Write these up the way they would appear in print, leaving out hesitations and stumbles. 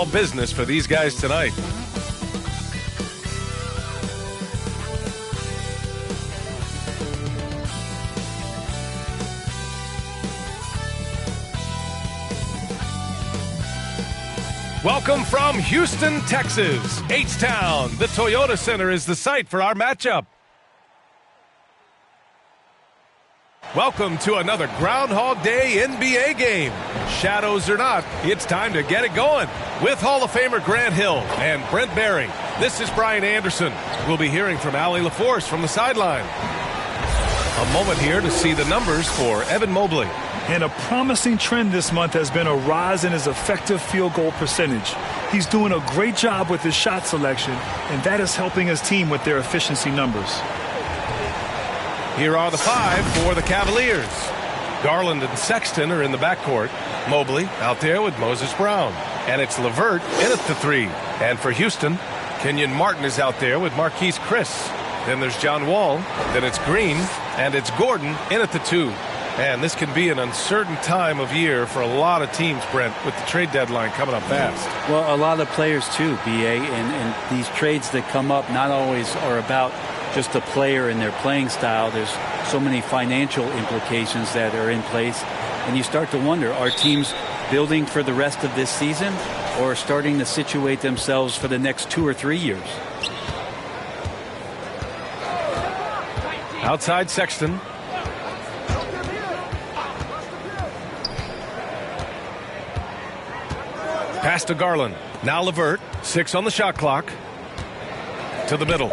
all business for these guys tonight. Welcome from Houston, Texas, H-Town. The Toyota Center is the site for our matchup. Welcome to another Groundhog Day NBA game. Shadows or not, it's time to get it going. With Hall of Famer Grant Hill and Brent Barry, this is Brian Anderson. We'll be hearing from Allie LaForce from the sideline. A moment here to see the numbers for Evan Mobley. And a promising trend this month has been a rise in his effective field goal percentage. He's doing a great job with his shot selection, and that is helping his team with their efficiency numbers. Here are the five for the Cavaliers. Garland and Sexton are in the backcourt. Mobley out there with Moses Brown. And it's LeVert in at the three. And for Houston, Kenyon Martin is out there with Marquise Chris. Then there's John Wall. Then it's Green. And it's Gordon in at the two. And this can be an uncertain time of year for a lot of teams, Brent, with the trade deadline coming up fast. Well, a lot of players too, B.A., and these trades that come up not always are about just the player and their playing style. There's so many financial implications that are in place. And you start to wonder, are teams building for the rest of this season or starting to situate themselves for the next 2 or 3 years? Outside Sexton. Pass to Garland. Now LeVert. 6 on the shot clock. To the middle.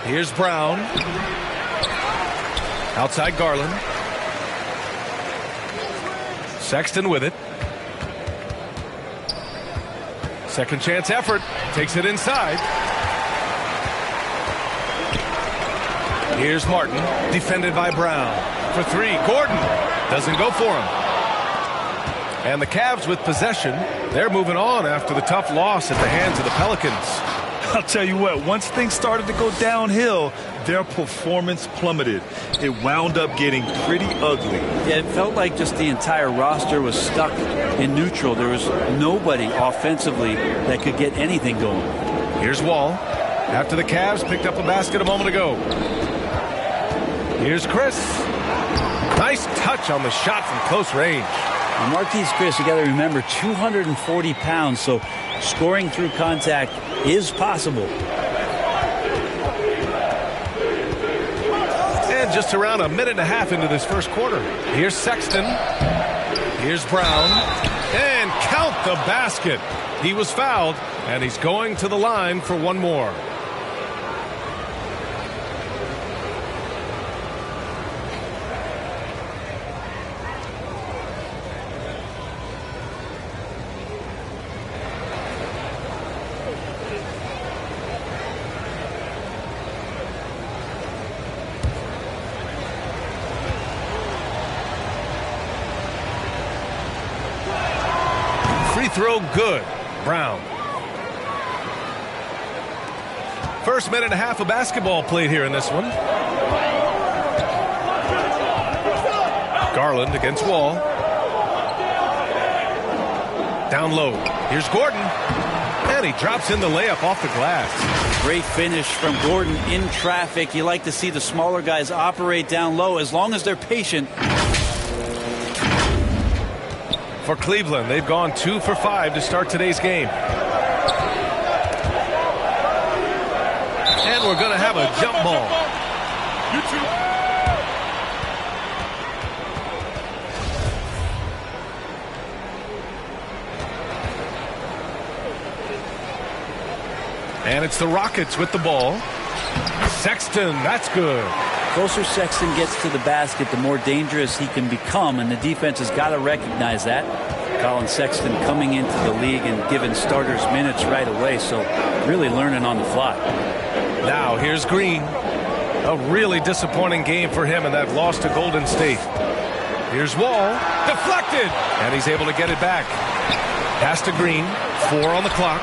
Here's Brown. Outside Garland. Sexton with it. Second chance effort. Takes it inside. Here's Martin. Defended by Brown. For three. Gordon. Doesn't go for him. And the Cavs with possession. They're moving on after the tough loss at the hands of the Pelicans. I'll tell you what, once things started to go downhill, their performance plummeted. It wound up getting pretty ugly. Yeah, it felt like just the entire roster was stuck in neutral. There was nobody offensively that could get anything going. Here's Wall. After the Cavs picked up a basket a moment ago. Here's Chris. Nice touch on the shot from close range. And Marquise Chris, you got to remember, 240 pounds, so scoring through contact is possible. And just around a minute and a half into this first quarter. Here's Sexton. Here's Brown. And count the basket. He was fouled, and he's going to the line for one more. Throw good. Brown. First minute and a half of basketball played here in this one. Garland against Wall. Down low. Here's Gordon. And he drops in the layup off the glass. Great finish from Gordon in traffic. You like to see the smaller guys operate down low as long as they're patient. For Cleveland, they've gone 2 for 5 to start today's game. And we're going to have a jump ball. And it's the Rockets with the ball. Sexton, that's good. Closer Sexton gets to the basket, the more dangerous he can become, and the defense has got to recognize that. Colin Sexton coming into the league and giving starters minutes right away, so really learning on the fly. Now here's Green. A really disappointing game for him in that loss to Golden State. Here's Wall. Deflected. And he's able to get it back. Pass to Green. 4 on the clock.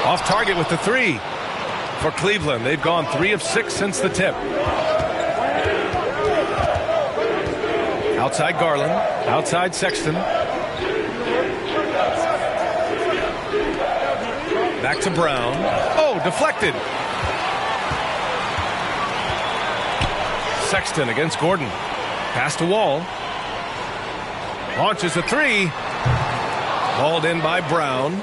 Off target with the three. For Cleveland, they've gone 3 of 6 since the tip. Outside Garland. Outside Sexton. Back to Brown. Oh, deflected. Sexton against Gordon. Pass to Wall. Launches a three. Hauled in by Brown.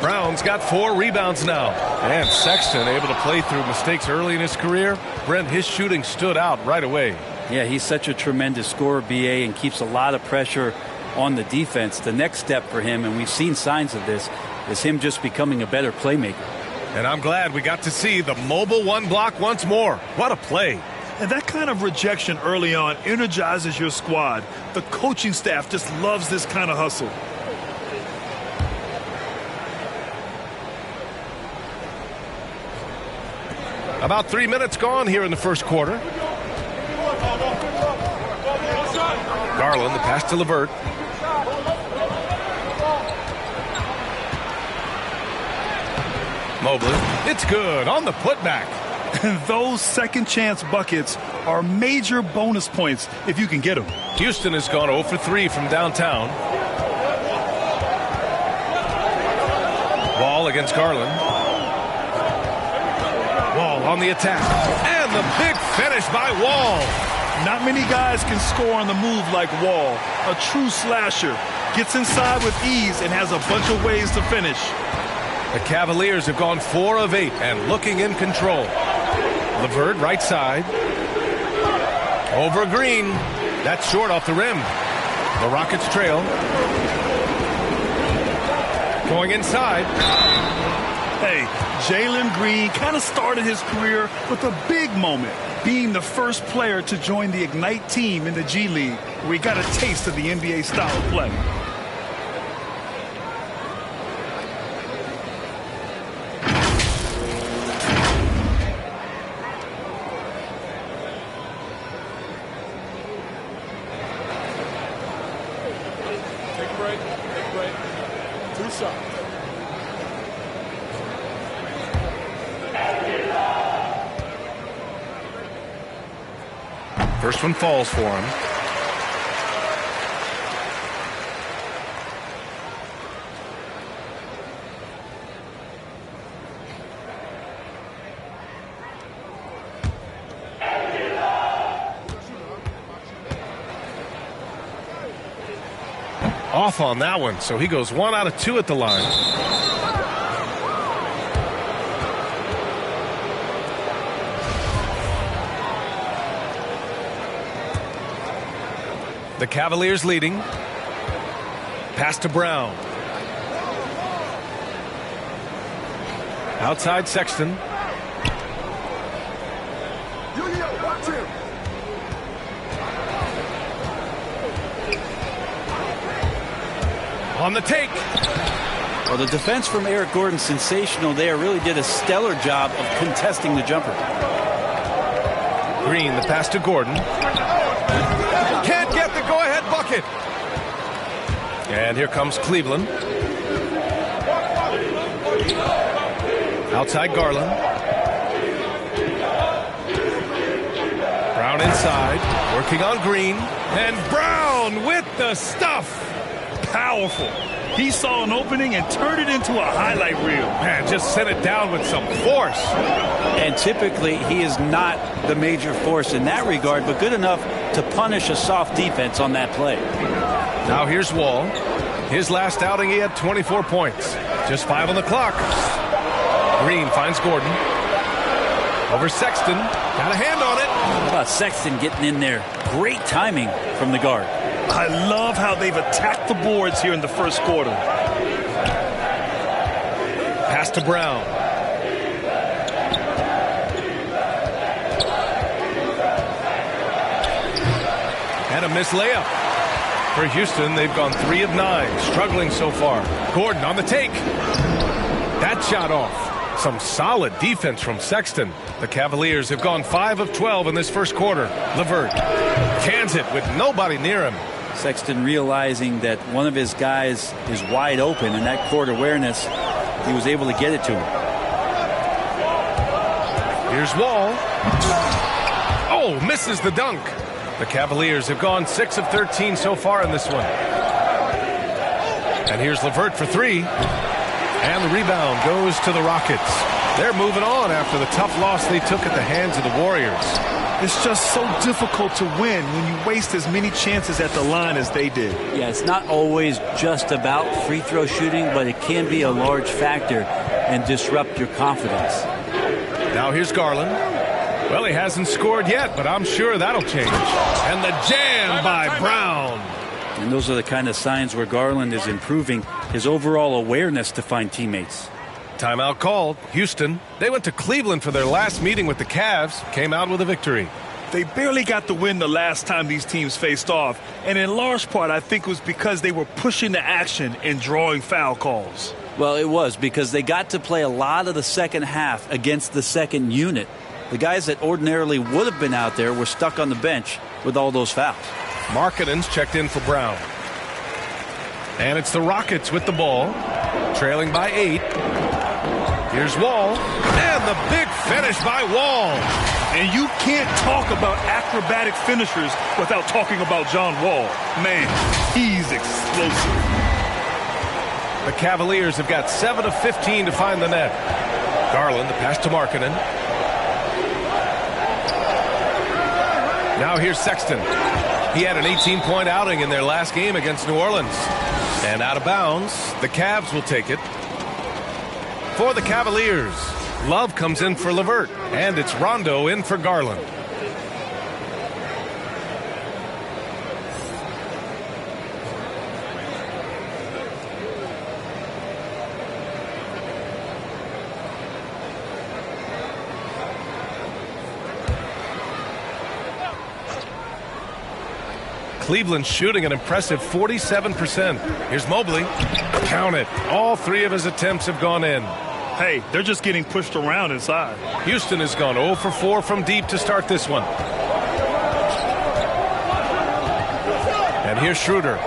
Brown's got 4 rebounds now. And Sexton able to play through mistakes early in his career. Brent, his shooting stood out right away. Yeah, he's such a tremendous scorer, BA, and keeps a lot of pressure on the defense. The next step for him, and we've seen signs of this, is him just becoming a better playmaker. And I'm glad we got to see the mobile one block once more. What a play. And that kind of rejection early on energizes your squad. The coaching staff just loves this kind of hustle. About 3 minutes gone here in the first quarter. Garland, the pass to LeVert. Mobley, it's good on the putback. And those second chance buckets are major bonus points if you can get them. Houston has gone 0 for 3 from downtown. Wall against Garland. Wall on the attack. And the big finish by Wall. Not many guys can score on the move like Wall. A true slasher. Gets inside with ease and has a bunch of ways to finish. The Cavaliers have gone 4 of 8 and looking in control. LeVert right side. Over Green. That's short off the rim. The Rockets trail. Going inside. Hey, Jalen Green kind of started his career with a big moment, being the first player to join the Ignite team in the G League, where he got a taste of the NBA style of play. Take a break. Take a break. 2 shots. First one falls for him. Off on that one, so he goes 1 out of 2 at the line. The Cavaliers leading. Pass to Brown. Outside Sexton. On the take. Well, the defense from Eric Gordon, sensational there. Really did a stellar job of contesting the jumper. Green, the pass to Gordon. Can't get the go-ahead bucket. And here comes Cleveland. Outside Garland. Brown inside, working on Green. And Brown with the stuff. Powerful. He saw an opening and turned it into a highlight reel. Man, just sent it down with some force. And typically he is not the major force in that regard, but good enough to punish a soft defense on that play. Now here's Wall. His last outing he had 24 points. Just 5 on the clock. Green finds Gordon. Over Sexton. Got a hand on it. How about Sexton getting in there? Great timing from the guard. I love how they've attacked the boards here in the first quarter. Pass to Brown. And a missed layup. For Houston, they've gone 3 of 9, struggling so far. Gordon on the take. That shot off. Some solid defense from Sexton. The Cavaliers have gone 5 of 12 in this first quarter. LeVert cans it with nobody near him. Sexton realizing that one of his guys is wide open, and that court awareness, he was able to get it to him. Here's Wall. Oh, misses the dunk. The Cavaliers have gone 6 of 13 so far in this one. And here's LeVert for 3. And the rebound goes to the Rockets. They're moving on after the tough loss they took at the hands of the Warriors. It's just so difficult to win when you waste as many chances at the line as they did. Yeah, it's not always just about free throw shooting, but it can be a large factor and disrupt your confidence. Now here's Garland. Well, he hasn't scored yet, but I'm sure that'll change. And the jam by Brown. And those are the kind of signs where Garland is improving his overall awareness to find teammates. Timeout called. Houston. They went to Cleveland for their last meeting with the Cavs. Came out with a victory. They barely got the win the last time these teams faced off. And in large part, I think it was because they were pushing the action and drawing foul calls. Well, it was because they got to play a lot of the second half against the second unit. The guys that ordinarily would have been out there were stuck on the bench with all those fouls. Markkanen's checked in for Brown. And it's the Rockets with the ball, trailing by 8. Here's Wall, and the big finish by Wall. And you can't talk about acrobatic finishers without talking about John Wall. Man, he's explosive. The Cavaliers have got 7 of 15 to find the net. Garland, the pass to Markkanen. Now here's Sexton. He had an 18-point outing in their last game against New Orleans. And out of bounds, the Cavs will take it. For the Cavaliers, Love comes in for LeVert, and it's Rondo in for Garland. Cleveland shooting an impressive 47%. Here's Mobley. Count it. All 3 of his attempts have gone in. Hey, they're just getting pushed around inside. Houston has gone 0 for 4 from deep to start this one. And here's Schroeder.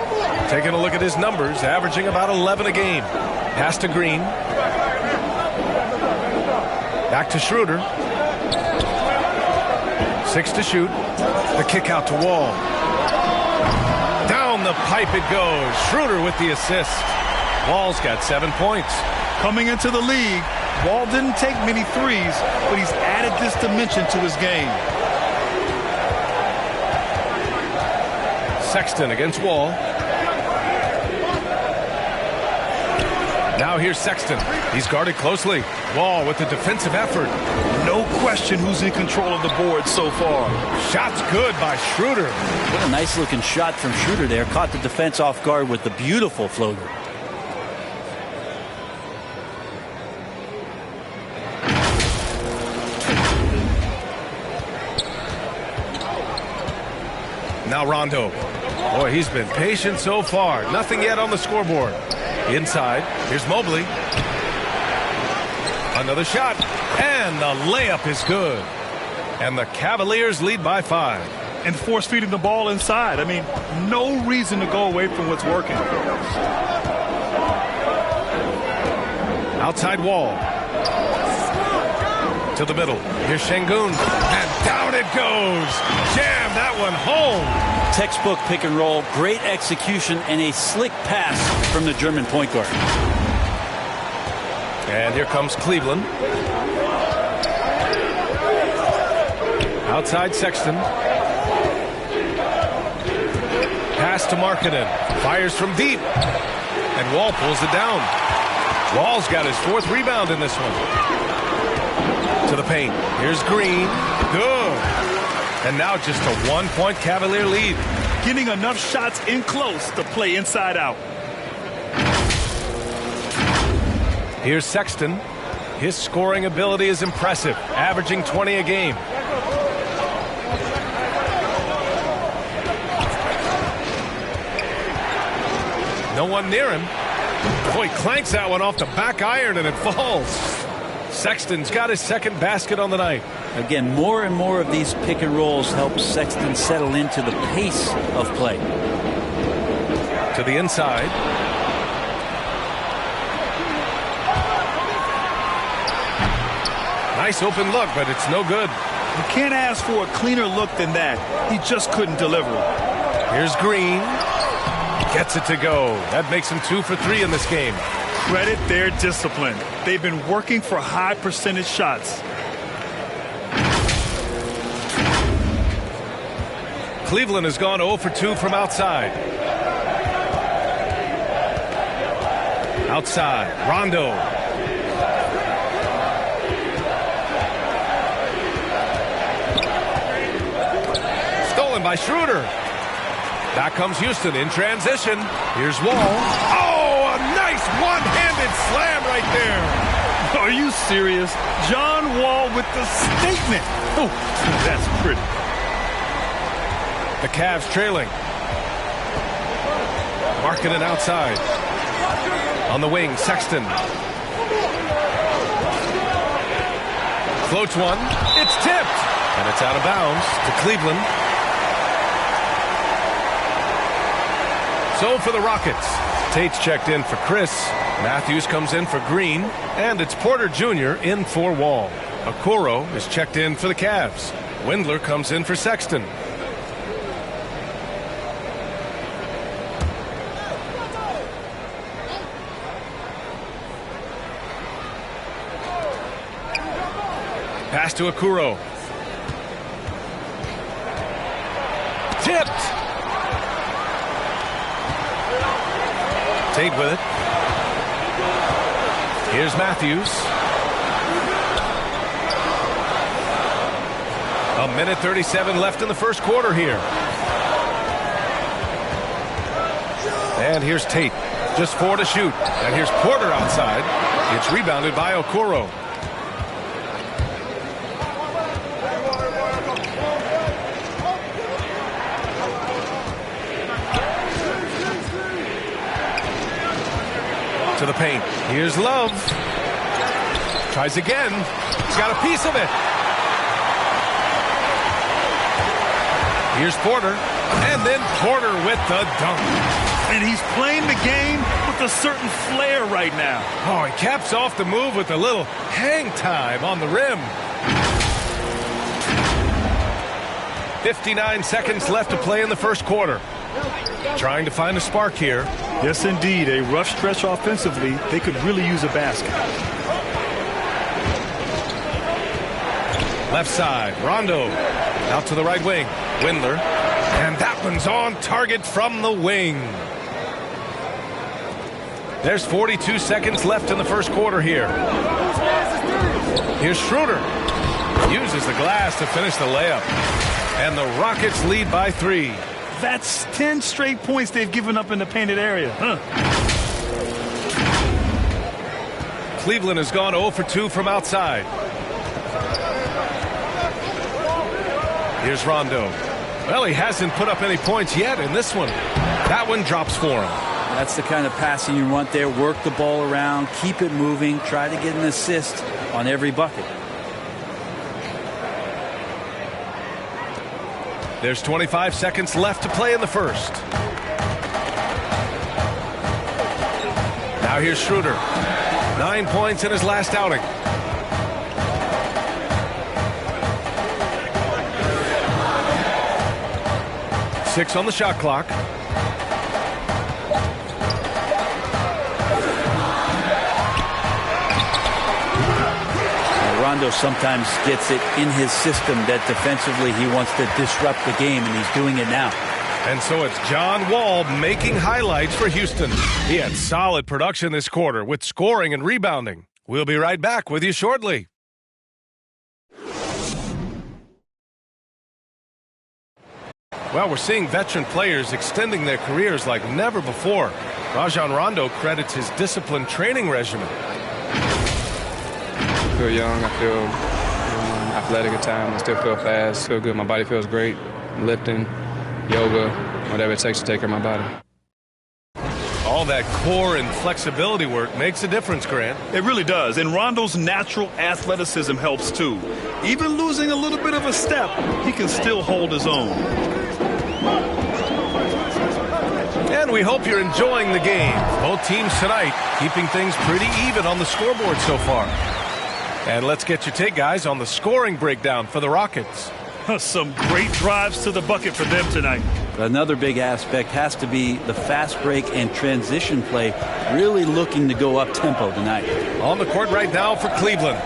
Taking a look at his numbers, averaging about 11 a game. Pass to Green. Back to Schroeder. 6 to shoot. The kick out to Wall. Down the pipe it goes. Schroeder with the assist. Wall's got 7 points. Coming into the league, Wall didn't take many threes, but he's added this dimension to his game. Sexton against Wall. Now here's Sexton. He's guarded closely. Wall with the defensive effort. No question who's in control of the board so far. Shot's good by Schroeder. What a nice looking shot from Schroeder there. Caught the defense off guard with the beautiful floater. Now Rondo. Boy, he's been patient so far. Nothing yet on the scoreboard. Inside. Here's Mobley. Another shot. And the layup is good. And the Cavaliers lead by 5. And force feeding the ball inside. I mean, no reason to go away from what's working. Outside Wall. To the middle. Here's Şengün. And down it goes. Jam that one home. Textbook pick and roll. Great execution and a slick pass from the German point guard. And here comes Cleveland. Outside Sexton. Pass to Markkanen. Fires from deep. And Wall pulls it down. Wall's got his 4th rebound in this one. To the paint. Here's Green. Good. And now just a 1-point Cavalier lead. Getting enough shots in close to play inside out. Here's Sexton. His scoring ability is impressive, averaging 20 a game. No one near him. Boy, clanks that one off the back iron and it falls. Sexton's got his 2nd basket on the night. Again, more and more of these pick and rolls help Sexton settle into the pace of play. To the inside. Nice open look, but it's no good. You can't ask for a cleaner look than that. He just couldn't deliver. Here's Green. Gets it to go. That makes him 2 for 3 in this game. credit their discipline. They've been working for high percentage shots. Cleveland has gone 0 for 2 from outside. Outside, Rondo. Stolen by Schroeder. Back comes Houston in transition. Here's Wall. Oh, a nice one-handed slam right there. Are you serious? John Wall with the statement. Oh, that's pretty. The Cavs trailing. Markkanen outside. On the wing, Sexton. Floats one. It's tipped. And it's out of bounds to Cleveland. So for the Rockets, Tate's checked in for Chris. Matthews comes in for Green. And it's Porter Jr. in for Wall. Okoro is checked in for the Cavs. Windler comes in for Sexton. Pass to Okoro. Tipped. Tate with it. Here's Matthews. A minute 37 left in the first quarter here. And here's Tate. Just 4 to shoot. And here's Porter outside. It's rebounded by Okoro. To the paint. Here's Love. Tries again. He's got a piece of it. Here's Porter. And then Porter with the dunk. And he's playing the game with a certain flair right now. Oh, he caps off the move with a little hang time on the rim. 59 seconds left to play in the first quarter. Trying to find a spark here. Yes, indeed. A rough stretch offensively. They could really use a basket. Left side, Rondo. Out to the right wing, Windler. And that one's on target from the wing. There's 42 seconds left in the first quarter here. Here's Schroeder. Uses the glass to finish the layup. And the Rockets lead by 3. That's 10 straight points they've given up in the painted area. Cleveland has gone 0 for 2 from outside. Here's Rondo. Well, he hasn't put up any points yet in this one. That one drops for him. That's the kind of passing you want there. Work the ball around, keep it moving, try to get an assist on every bucket. There's 25 seconds left to play in the first. Now here's Schroeder. 9 points in his last outing. Six on the shot clock. Rondo sometimes gets it in his system that defensively he wants to disrupt the game, and he's doing it now. And so it's John Wall making highlights for Houston. He had solid production this quarter with scoring and rebounding. We'll be right back with you shortly. Well, we're seeing veteran players extending their careers like never before. Rajon Rondo credits his disciplined training regimen. I feel young, I feel athletic at times, I still feel fast, feel good, my body feels great, lifting, yoga, whatever it takes to take care of my body. All that core and flexibility work makes a difference, Grant. It really does, and Rondo's natural athleticism helps too. Even losing a little bit of a step, he can still hold his own. And we hope you're enjoying the game. Both teams tonight keeping things pretty even on the scoreboard so far. And let's get your take, guys, on the scoring breakdown for the Rockets. Some great drives to the bucket for them tonight. But another big aspect has to be the fast break and transition play, really looking to go up-tempo tonight. On the court right now for Cleveland.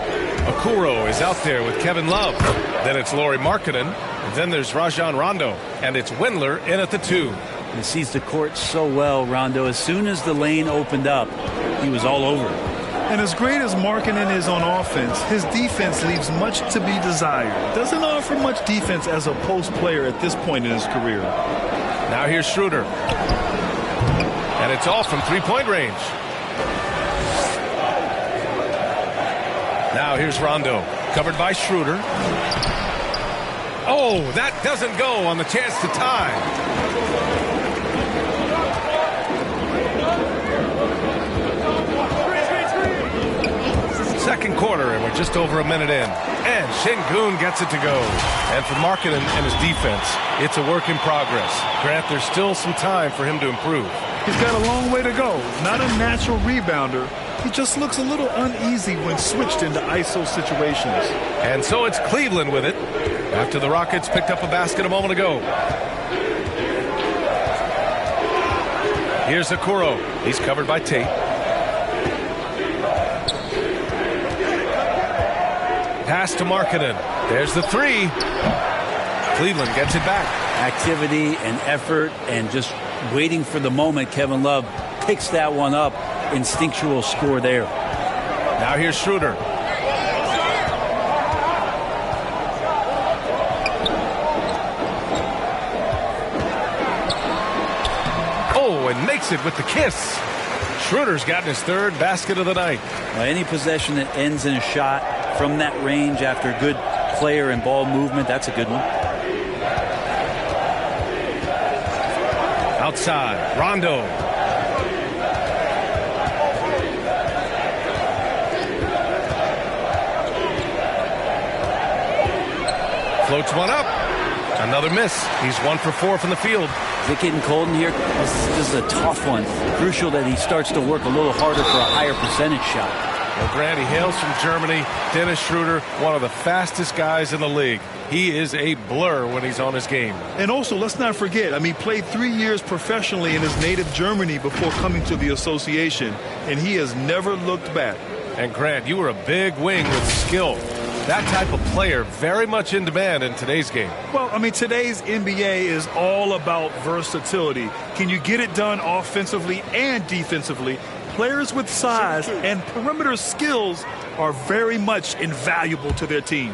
Okoro is out there with Kevin Love. Then it's Lauri Markkanen. And then there's Rajon Rondo. And it's Windler in at the 2. He sees the court so well, Rondo. As soon as the lane opened up, he was all over it. And as great as Markkanen is on offense, his defense leaves much to be desired. Doesn't offer much defense as a post player at this point in his career. Now here's Schroeder. And it's off from three-point range. Now here's Rondo. Covered by Schroeder. Oh, that doesn't go on the chance to tie. Second quarter, and we're just over a minute in. And Şengün gets it to go. And for Markkanen and his defense, it's a work in progress. Grant, there's still some time for him to improve. He's got a long way to go. Not a natural rebounder. He just looks a little uneasy when switched into ISO situations. And so it's Cleveland with it, after the Rockets picked up a basket a moment ago. Here's Okoro. He's covered by Tate. Pass to Markkanen. There's the 3. Cleveland gets it back. Activity and effort and just waiting for the moment. Kevin Love picks that one up. Instinctual score there. Now here's Schroeder. Oh, and makes it with the kiss. Schroeder's gotten his 3rd basket of the night. Well, any possession that ends in a shot from that range after good player and ball movement, that's a good one. Outside, Rondo. Floats one up. Another miss. He's 1 for 4 from the field. Is it getting cold in here? This is a tough one. Crucial that he starts to work a little harder for a higher percentage shot. Well, Grant, he hails from Germany. Dennis Schroeder, one of the fastest guys in the league. He is a blur when he's on his game. And also, let's not forget, he played 3 years professionally in his native Germany before coming to the association, and he has never looked back. And Grant, you were a big wing with skill. That type of player very much in demand in today's game. Well, today's NBA is all about versatility. Can you get it done offensively and defensively? Players with size and perimeter skills are very much invaluable to their team.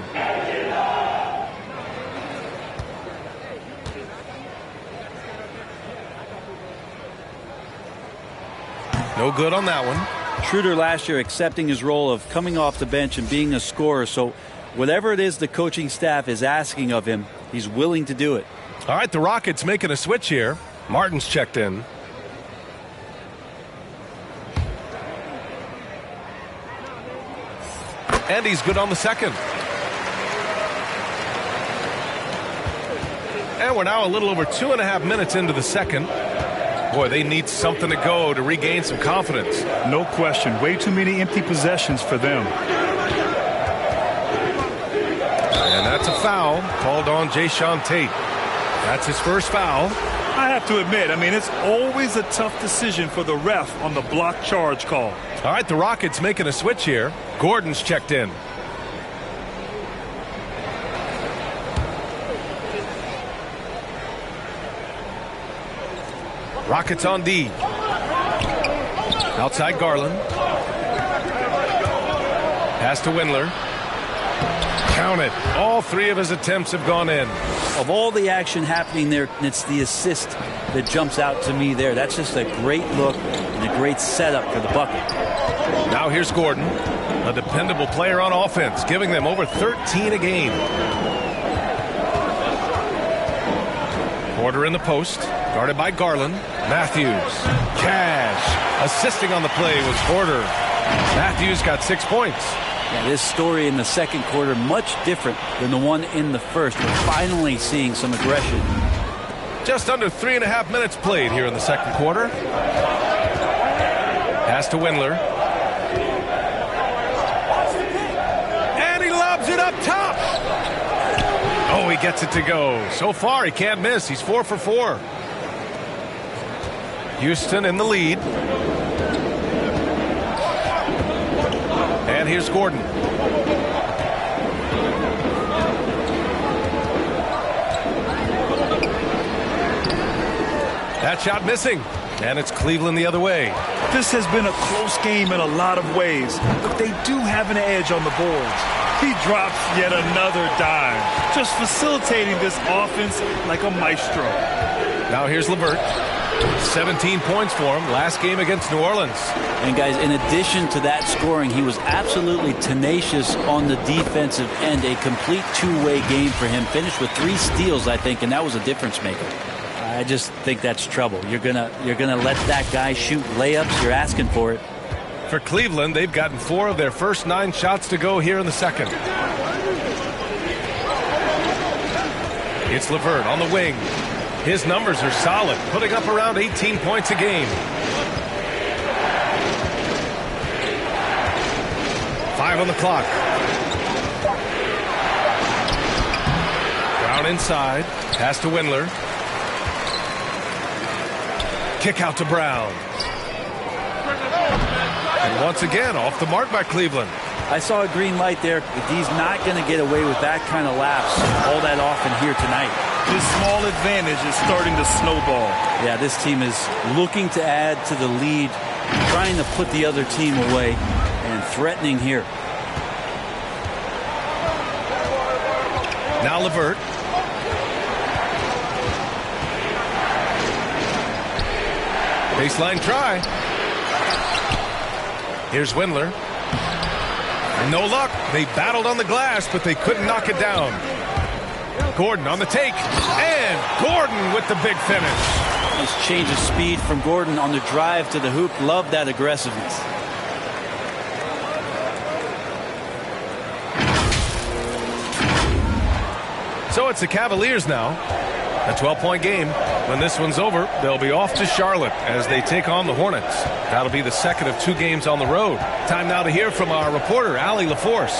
No good on that one. Schroeder last year accepting his role of coming off the bench and being a scorer. So whatever it is the coaching staff is asking of him, he's willing to do it. All right, the Rockets making a switch here. Martin's checked in. And he's good on the second. And we're now a little over 2.5 minutes into the second. Boy, they need something to go to regain some confidence. No question. Way too many empty possessions for them. And that's a foul called on Jae'Sean Tate. That's his first foul. I have to admit, it's always a tough decision for the ref on the block charge call. All right, the Rockets making a switch here. Gordon's checked in. Rockets on D. Outside Garland. Pass to Windler. Count it. All 3 of his attempts have gone in. Of all the action happening there, it's the assist that jumps out to me there. That's just a great look and a great setup for the bucket. Now here's Gordon, a dependable player on offense, giving them over 13 a game. Porter in the post, guarded by Garland. Matthews, Cash, assisting on the play was Porter. Matthews got 6 points. Yeah, this story in the second quarter much different than the one in the first. We're finally seeing some aggression. Just under 3.5 minutes played here in the second quarter. Pass to Windler. And he lobs it up top. Oh, he gets it to go. So far, he can't miss. He's 4 for 4. Houston in the lead. And here's Gordon. That shot missing. And it's Cleveland the other way. This has been a close game in a lot of ways, but they do have an edge on the boards. He drops yet another dime, just facilitating this offense like a maestro. Now here's LeVert. 17 points for him last game against New Orleans. And guys, in addition to that scoring, he was absolutely tenacious on the defensive end. A complete two-way game for him. Finished with 3 steals, I think, and that was a difference maker. I just think that's trouble. You're gonna let that guy shoot layups. You're asking for it. For Cleveland, they've gotten 4 of their first 9 shots to go here in the second. It's LeVert on the wing. His numbers are solid, putting up around 18 points a game. 5 on the clock. Brown inside. Pass to Windler. Kick out to Brown. And once again, off the mark by Cleveland. I saw a green light there. He's not going to get away with that kind of lapse all that often here tonight. This small advantage is starting to snowball. Yeah, this team is looking to add to the lead, trying to put the other team away, and threatening here. Now LeVert. Baseline try. Here's Windler. No luck. They battled on the glass, but they couldn't knock it down. Gordon on the take. And Gordon with the big finish. Nice change of speed from Gordon on the drive to the hoop. Love that aggressiveness. So it's the Cavaliers now. A 12-point game. When this one's over, they'll be off to Charlotte as they take on the Hornets. That'll be the second of 2 games on the road. Time now to hear from our reporter, Allie LaForce.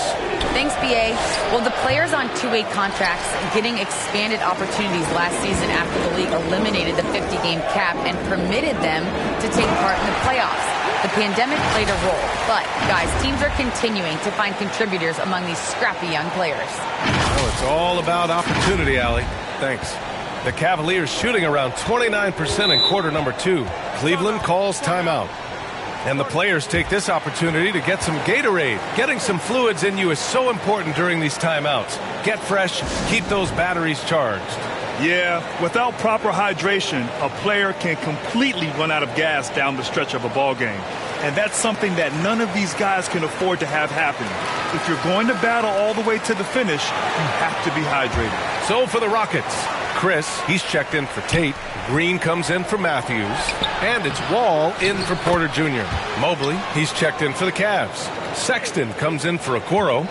Thanks, B.A. Well, the players on 2-way contracts getting expanded opportunities last season after the league eliminated the 50-game cap and permitted them to take part in the playoffs. The pandemic played a role, but, guys, teams are continuing to find contributors among these scrappy young players. Oh, it's all about opportunity, Allie. Thanks. The Cavaliers shooting around 29% in quarter number 2. Cleveland calls timeout. And the players take this opportunity to get some Gatorade. Getting some fluids in you is so important during these timeouts. Get fresh, keep those batteries charged. Yeah, without proper hydration, a player can completely run out of gas down the stretch of a ball game. And that's something that none of these guys can afford to have happen. If you're going to battle all the way to the finish, you have to be hydrated. So for the Rockets, Chris, he's checked in for Tate. Green comes in for Matthews. And it's Wall in for Porter Jr. Mobley, he's checked in for the Cavs. Sexton comes in for Okoro.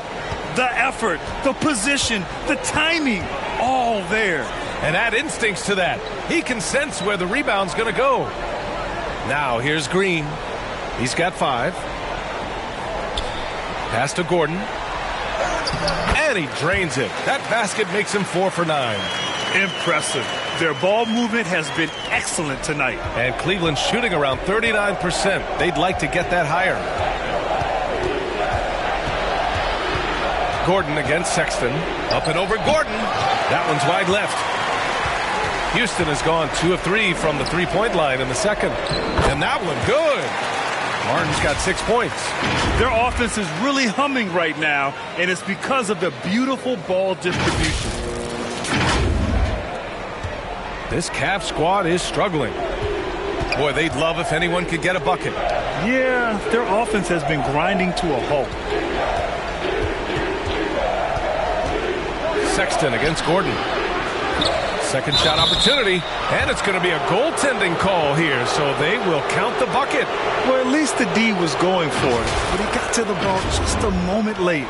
The effort, the position, the timing, all there. And add instincts to that. He can sense where the rebound's going to go. Now here's Green. He's got 5. Pass to Gordon. And he drains it. That basket makes him 4 for 9. Impressive. Their ball movement has been excellent tonight. And Cleveland's shooting around 39%. They'd like to get that higher. Gordon against Sexton. Up and over Gordon. That one's wide left. Houston has gone 2 of 3 from the three-point line in the second. And that one good. Martin's got 6 points. Their offense is really humming right now, and it's because of the beautiful ball distribution. This Cavs squad is struggling. Boy, they'd love if anyone could get a bucket. Yeah, their offense has been grinding to a halt. Sexton against Gordon. Second shot opportunity, and it's going to be a goaltending call here, so they will count the bucket. Well, at least the D was going for it, but he got to the ball just a moment late.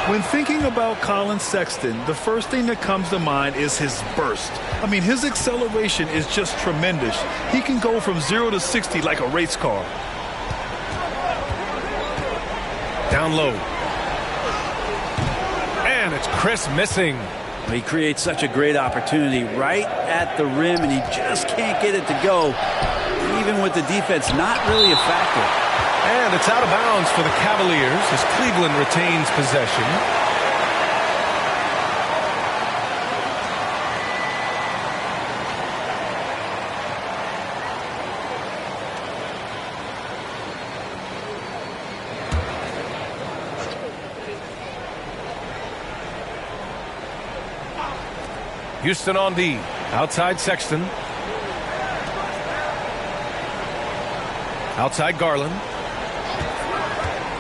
When thinking about Colin Sexton, the first thing that comes to mind is his burst. I mean, his acceleration is just tremendous. He can go from 0 to 60 like a race car. Down low. And it's Chris missing. He creates such a great opportunity right at the rim, and he just can't get it to go, even with the defense not really a factor. And it's out of bounds for the Cavaliers as Cleveland retains possession. Houston on D. Outside Sexton. Outside Garland.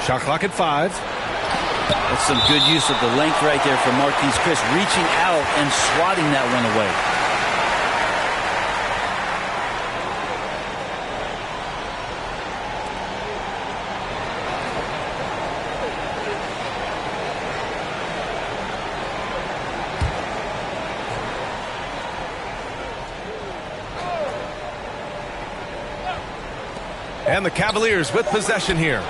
Shot clock at 5. That's some good use of the length right there from Marquise Chris, reaching out and swatting that one away. And the Cavaliers with possession here.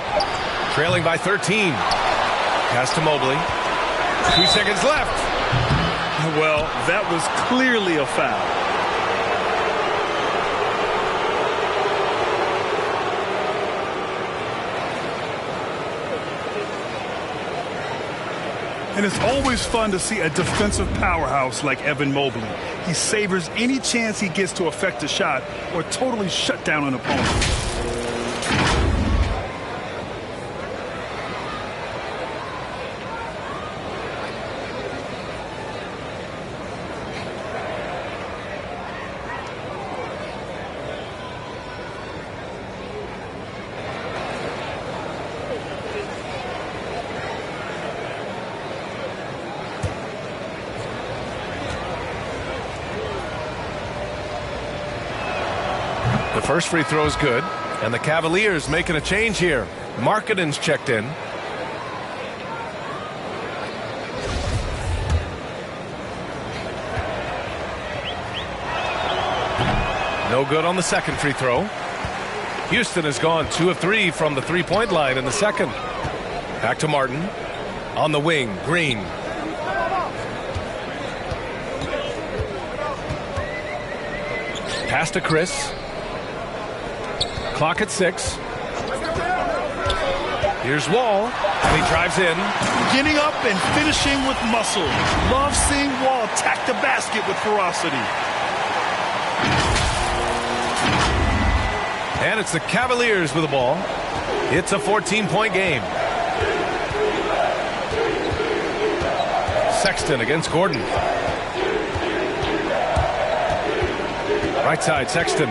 Trailing by 13. Pass to Mobley. 2 seconds left. Well, that was clearly a foul. And it's always fun to see a defensive powerhouse like Evan Mobley. He savors any chance he gets to affect a shot or totally shut down an opponent. The first free throw is good, and the Cavaliers making a change here. Markkanen's checked in. No good on the second free throw. Houston has gone 2 of 3 from the three-point line in the second. Back to Martin. On the wing, Green. Pass to Chris. Clock at 6. Here's Wall, and he drives in. Getting up and finishing with muscle. Love seeing Wall attack the basket with ferocity. And it's the Cavaliers with the ball. It's a 14-point game. Sexton against Gordon. Right side, Sexton.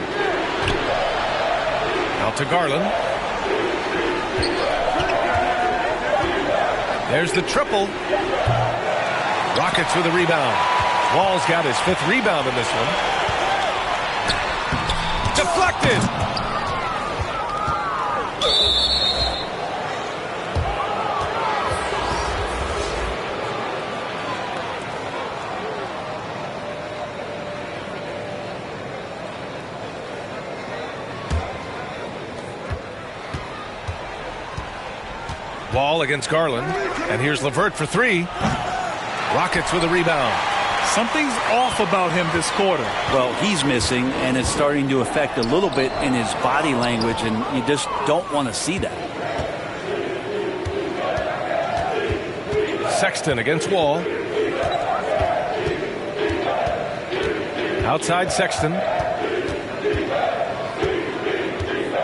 Out to Garland. There's the triple. Rockets with a rebound. Wall's got his 5th rebound in this one. Deflected. Wall against Garland. And here's LeVert for 3. Rockets with a rebound. Something's off about him this quarter. Well, he's missing, and it's starting to affect a little bit in his body language, and you just don't want to see that. Sexton against Wall. Outside Sexton.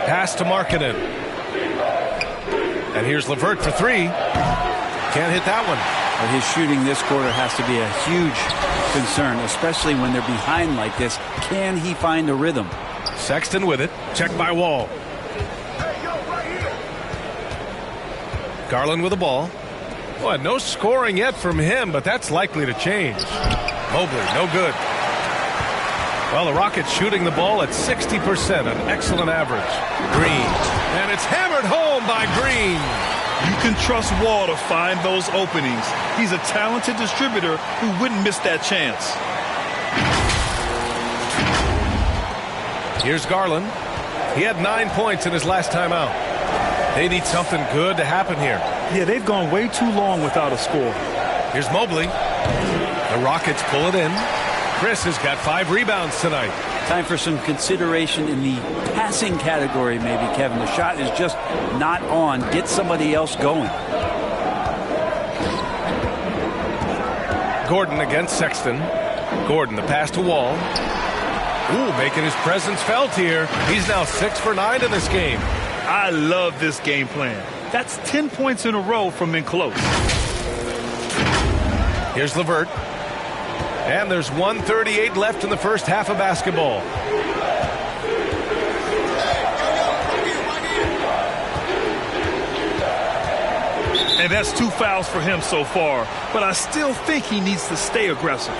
Pass to Markkanen. And here's LeVert for 3. Can't hit that one. But his shooting this quarter has to be a huge concern, especially when they're behind like this. Can he find a rhythm? Sexton with it. Checked by Wall. Garland with the ball. Boy, no scoring yet from him, but that's likely to change. Mobley, no good. Well, the Rockets shooting the ball at 60%, an excellent average. Green. And it's hammered home by Green. You can trust Wall to find those openings. He's a talented distributor who wouldn't miss that chance. Here's Garland. He had 9 points in his last time out. They need something good to happen here. Yeah, they've gone way too long without a score. Here's Mobley. The Rockets pull it in. Chris has got 5 rebounds tonight. Time for some consideration in the passing category, maybe, Kevin. The shot is just not on. Get somebody else going. Gordon against Sexton. Gordon, the pass to Wall. Ooh, making his presence felt here. He's now 6 for 9 in this game. I love this game plan. That's 10 points in a row from in close. Here's LeVert. And there's 1:38 left in the first half of basketball. And that's 2 fouls for him so far. But I still think he needs to stay aggressive.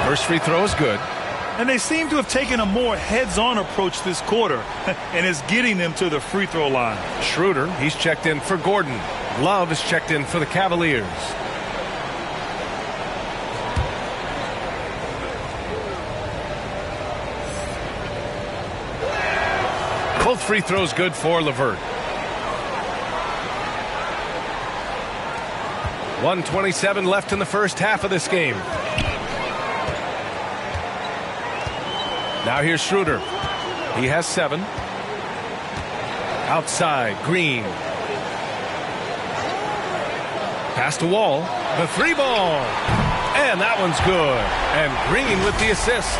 First free throw is good. And they seem to have taken a more heads-on approach this quarter, and it's getting them to the free throw line. Schroeder, he's checked in for Gordon. Love is checked in for the Cavaliers. Both free throws good for LeVert. 1:27 left in the first half of this game. Now here's Schroeder. He has 7. Outside, Green. Pass to Wall. The 3 ball. And that one's good. And Green with the assist.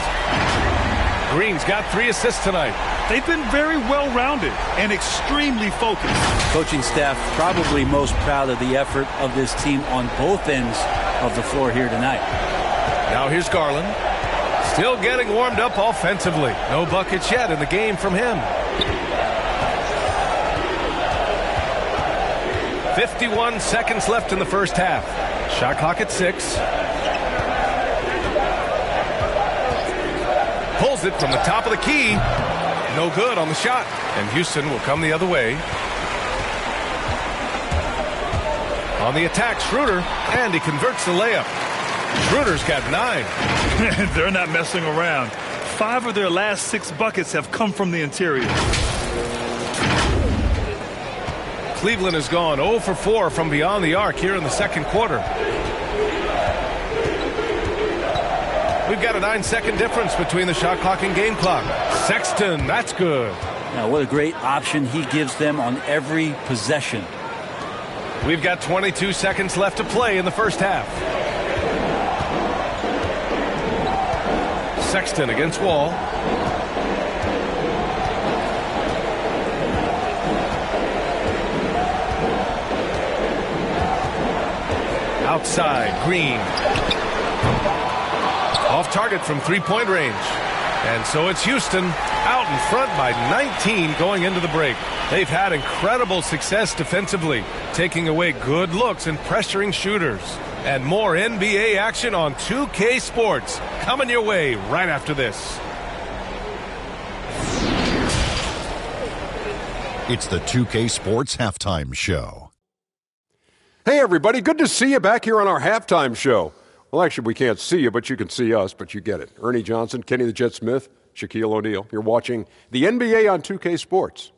Green's got 3 assists tonight. They've been very well-rounded and extremely focused. Coaching staff probably most proud of the effort of this team on both ends of the floor here tonight. Now here's Garland. Still getting warmed up offensively. No buckets yet in the game from him. 51 seconds left in the first half. Shot clock at 6. Pulls it from the top of the key. No good on the shot. And Houston will come the other way. On the attack, Schroeder. And he converts the layup. Schroeder's got 9. They're not messing around. 5 of their last 6 buckets have come from the interior. Cleveland has gone 0 for 4 from beyond the arc here in the second quarter. We've got a 9-second difference between the shot clock and game clock. Sexton, that's good. Now, what a great option he gives them on every possession. We've got 22 seconds left to play in the first half. Sexton against Wall. Outside, Green. Off target from 3-point range. And so it's Houston out in front by 19 going into the break. They've had incredible success defensively, taking away good looks and pressuring shooters. And more NBA action on 2K Sports coming your way right after this. It's the 2K Sports Halftime Show. Hey, everybody. Good to see you back here on our halftime show. Well, actually, we can't see you, but you can see us, but you get it. Ernie Johnson, Kenny the Jet Smith, Shaquille O'Neal. You're watching the NBA on 2K Sports.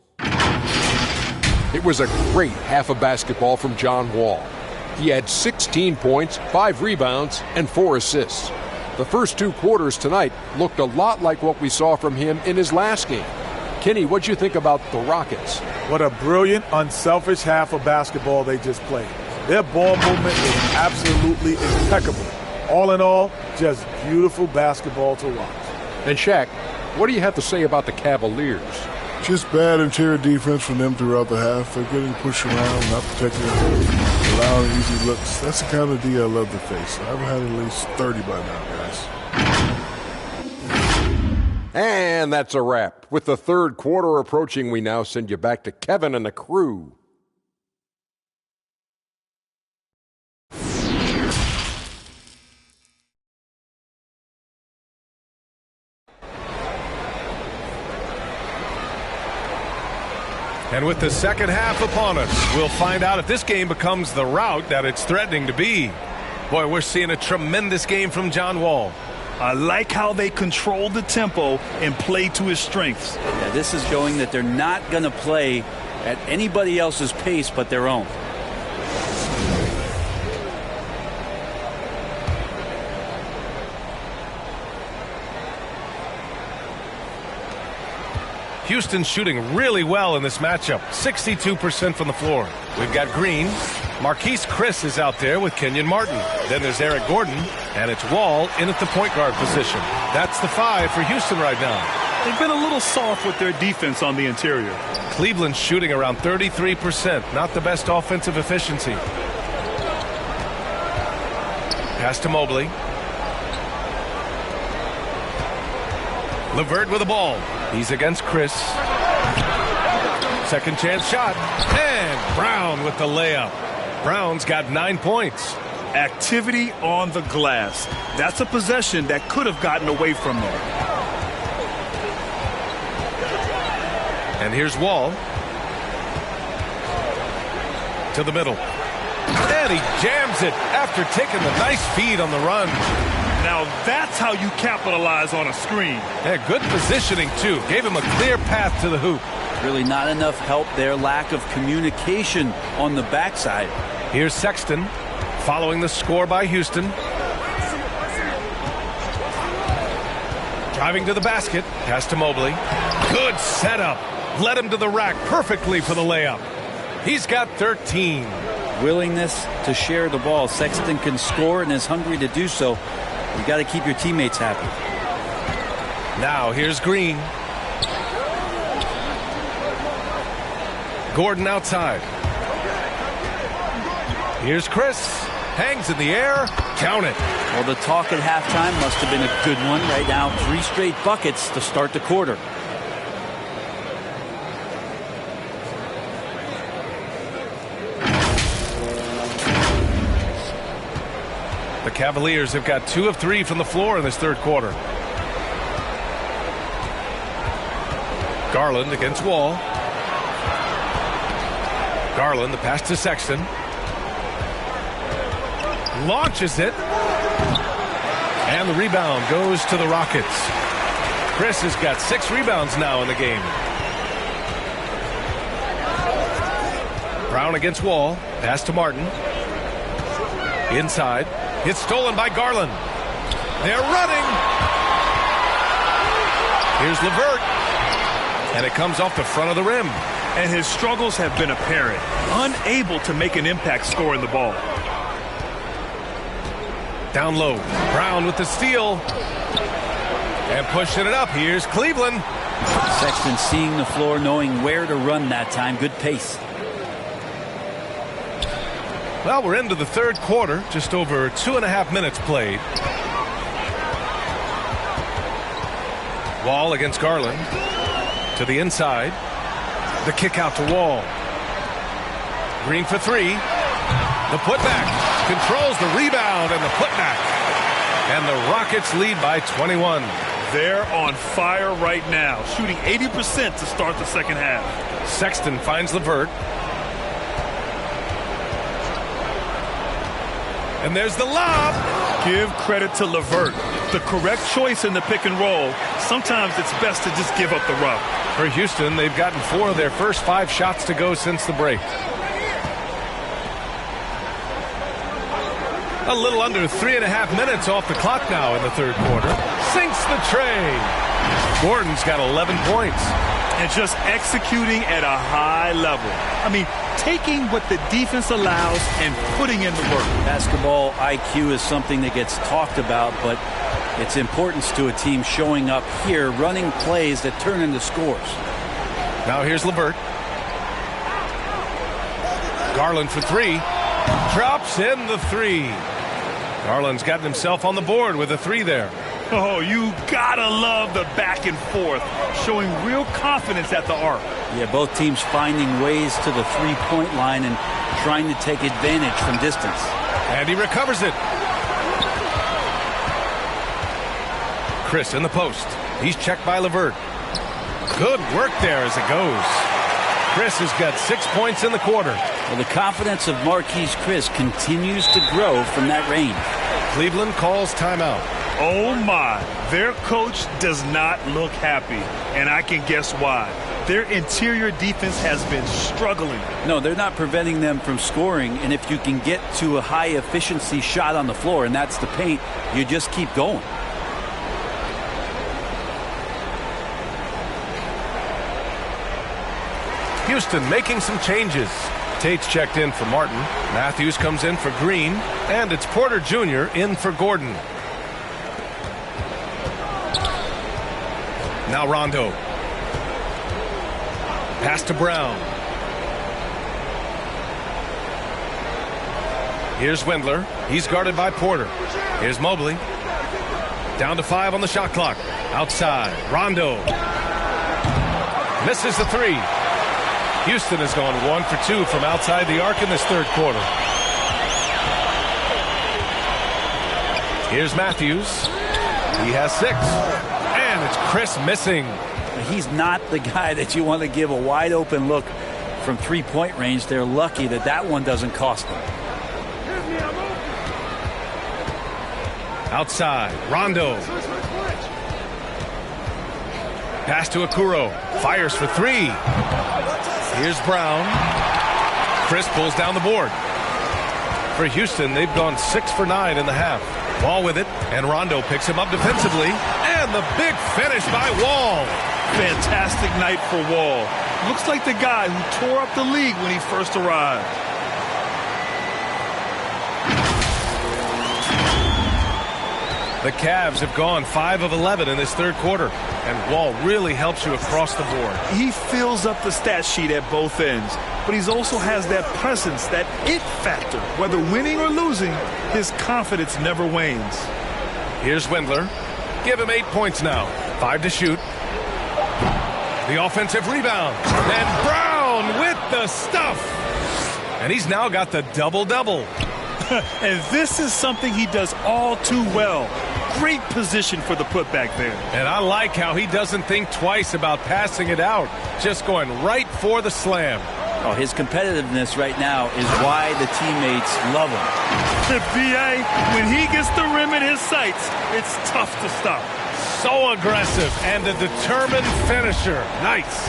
It was a great half of basketball from John Wall. He had 16 points, 5 rebounds, and 4 assists. The first 2 quarters tonight looked a lot like what we saw from him in his last game. Kenny, what'd you think about the Rockets? What a brilliant, unselfish half of basketball they just played. Their ball movement is absolutely impeccable. All in all, just beautiful basketball to watch. And Shaq, what do you have to say about the Cavaliers? Just bad interior defense from them throughout the half. They're getting pushed around, not protecting, allowing easy looks. That's the kind of D I love to face. I've had at least 30 by now, guys. And that's a wrap. With the third quarter approaching, we now send you back to Kevin and the crew. And with the second half upon us, we'll find out if this game becomes the rout that it's threatening to be. Boy, we're seeing a tremendous game from John Wall. I like how they control the tempo and play to his strengths. Yeah, this is showing that they're not going to play at anybody else's pace but their own. Houston's shooting really well in this matchup, 62% from the floor. We've got Green. Marquise Chris is out there with Kenyon Martin. Then there's Eric Gordon, and it's Wall in at the point guard position. That's the 5 for Houston right now. They've been a little soft with their defense on the interior. Cleveland's shooting around 33%, not the best offensive efficiency. Pass to Mobley. LeVert with the ball. He's against Chris. Second chance shot. And Brown with the layup. Brown's got 9 points. Activity on the glass. That's a possession that could have gotten away from them. And here's Wall. To the middle. And he jams it after taking the nice feed on the run. Now that's how you capitalize on a screen. Yeah, good positioning, too. Gave him a clear path to the hoop. Really not enough help there. Lack of communication on the backside. Here's Sexton following the score by Houston. Driving to the basket. Pass to Mobley. Good setup. Led him to the rack perfectly for the layup. He's got 13. Willingness to share the ball. Sexton can score and is hungry to do so. You got to keep your teammates happy. Now here's Green. Gordon outside. Here's Chris. Hangs in the air. Count it. Well, the talk at halftime must have been a good one. Right now, 3 straight buckets to start the quarter. The Cavaliers have got 2 of 3 from the floor in this third quarter. Garland against Wall. Garland, the pass to Sexton. Launches it. And the rebound goes to the Rockets. Chris has got 6 rebounds now in the game. Brown against Wall. Pass to Martin. Inside. It's stolen by Garland. They're running. Here's LeVert. And it comes off the front of the rim. And his struggles have been apparent. Unable to make an impact scoring the ball. Down low. Brown with the steal. And pushing it up. Here's Cleveland. Sexton seeing the floor, knowing where to run that time. Good pace. Well, we're into the third quarter. Just over 2.5 minutes played. Wall against Garland. To the inside. The kick out to Wall. Green for 3. The putback. Controls the rebound and the putback. And the Rockets lead by 21. They're on fire right now. Shooting 80% to start the second half. Sexton finds LeVert. And there's the lob. Give credit to LeVert. The correct choice in the pick and roll. Sometimes it's best to just give up the rough. For Houston, they've gotten 4 of their first 5 shots to go since the break. A little under 3.5 minutes off the clock now in the third quarter. Sinks the tray. Gordon's got 11 points. And just executing at a high level. I mean, taking what the defense allows and putting in the work. Basketball IQ is something that gets talked about, but its importance to a team showing up here, running plays that turn into scores. Now here's LeVert. Garland for three. Drops in the three. Garland's gotten himself on the board with a three there. Oh, you gotta love the back and forth, showing real confidence at the arc. Yeah, both teams finding ways to the three-point line and trying to take advantage from distance. And he recovers it. Chris in the post. He's checked by LeVert. Good work there as it goes. Chris has got 6 points in the quarter. Well, the confidence of Marquise Chris continues to grow from that range. Cleveland calls timeout. Oh my, their coach does not look happy, and I can guess why. Their interior defense has been struggling. No, they're not preventing them from scoring, and if you can get to a high efficiency shot on the floor, and that's the paint, you just keep going. Houston making some changes. Tate's checked in for Martin. Matthews comes in for Green. And it's Porter Jr. in for Gordon. Now Rondo. Pass to Brown. Here's Wendler. He's guarded by Porter. Here's Mobley. Down to 5 on the shot clock. Outside. Rondo. Misses the three. Houston has gone 1 for 2 from outside the arc in this third quarter. Here's Matthews. He has 6. And it's Chris missing. He's not the guy that you want to give a wide open look from three-point range. They're lucky that that one doesn't cost them. Outside. Rondo. Pass to Okoro. Fires for 3. Here's Brown. Chris pulls down the board. For Houston, they've gone 6 for 9 in the half. Wall with it, and Rondo picks him up defensively. And the big finish by Wall. Fantastic night for Wall. Looks like the guy who tore up the league when he first arrived. The Cavs have gone 5 of 11 in this third quarter, and Wall really helps you across the board. He fills up the stat sheet at both ends, but he also has that presence, that it factor. Whether winning or losing, his confidence never wanes. Here's Wendler. Give him 8 points now. 5 to shoot. The offensive rebound. And Brown with the stuff. And he's now got the double-double. And this is something he does all too well. Great position for the putback there. And I like how he doesn't think twice about passing it out. Just going right for the slam. Oh, his competitiveness right now is why the teammates love him. B.A., when he gets the rim in his sights, it's tough to stop. So aggressive and a determined finisher. Nice.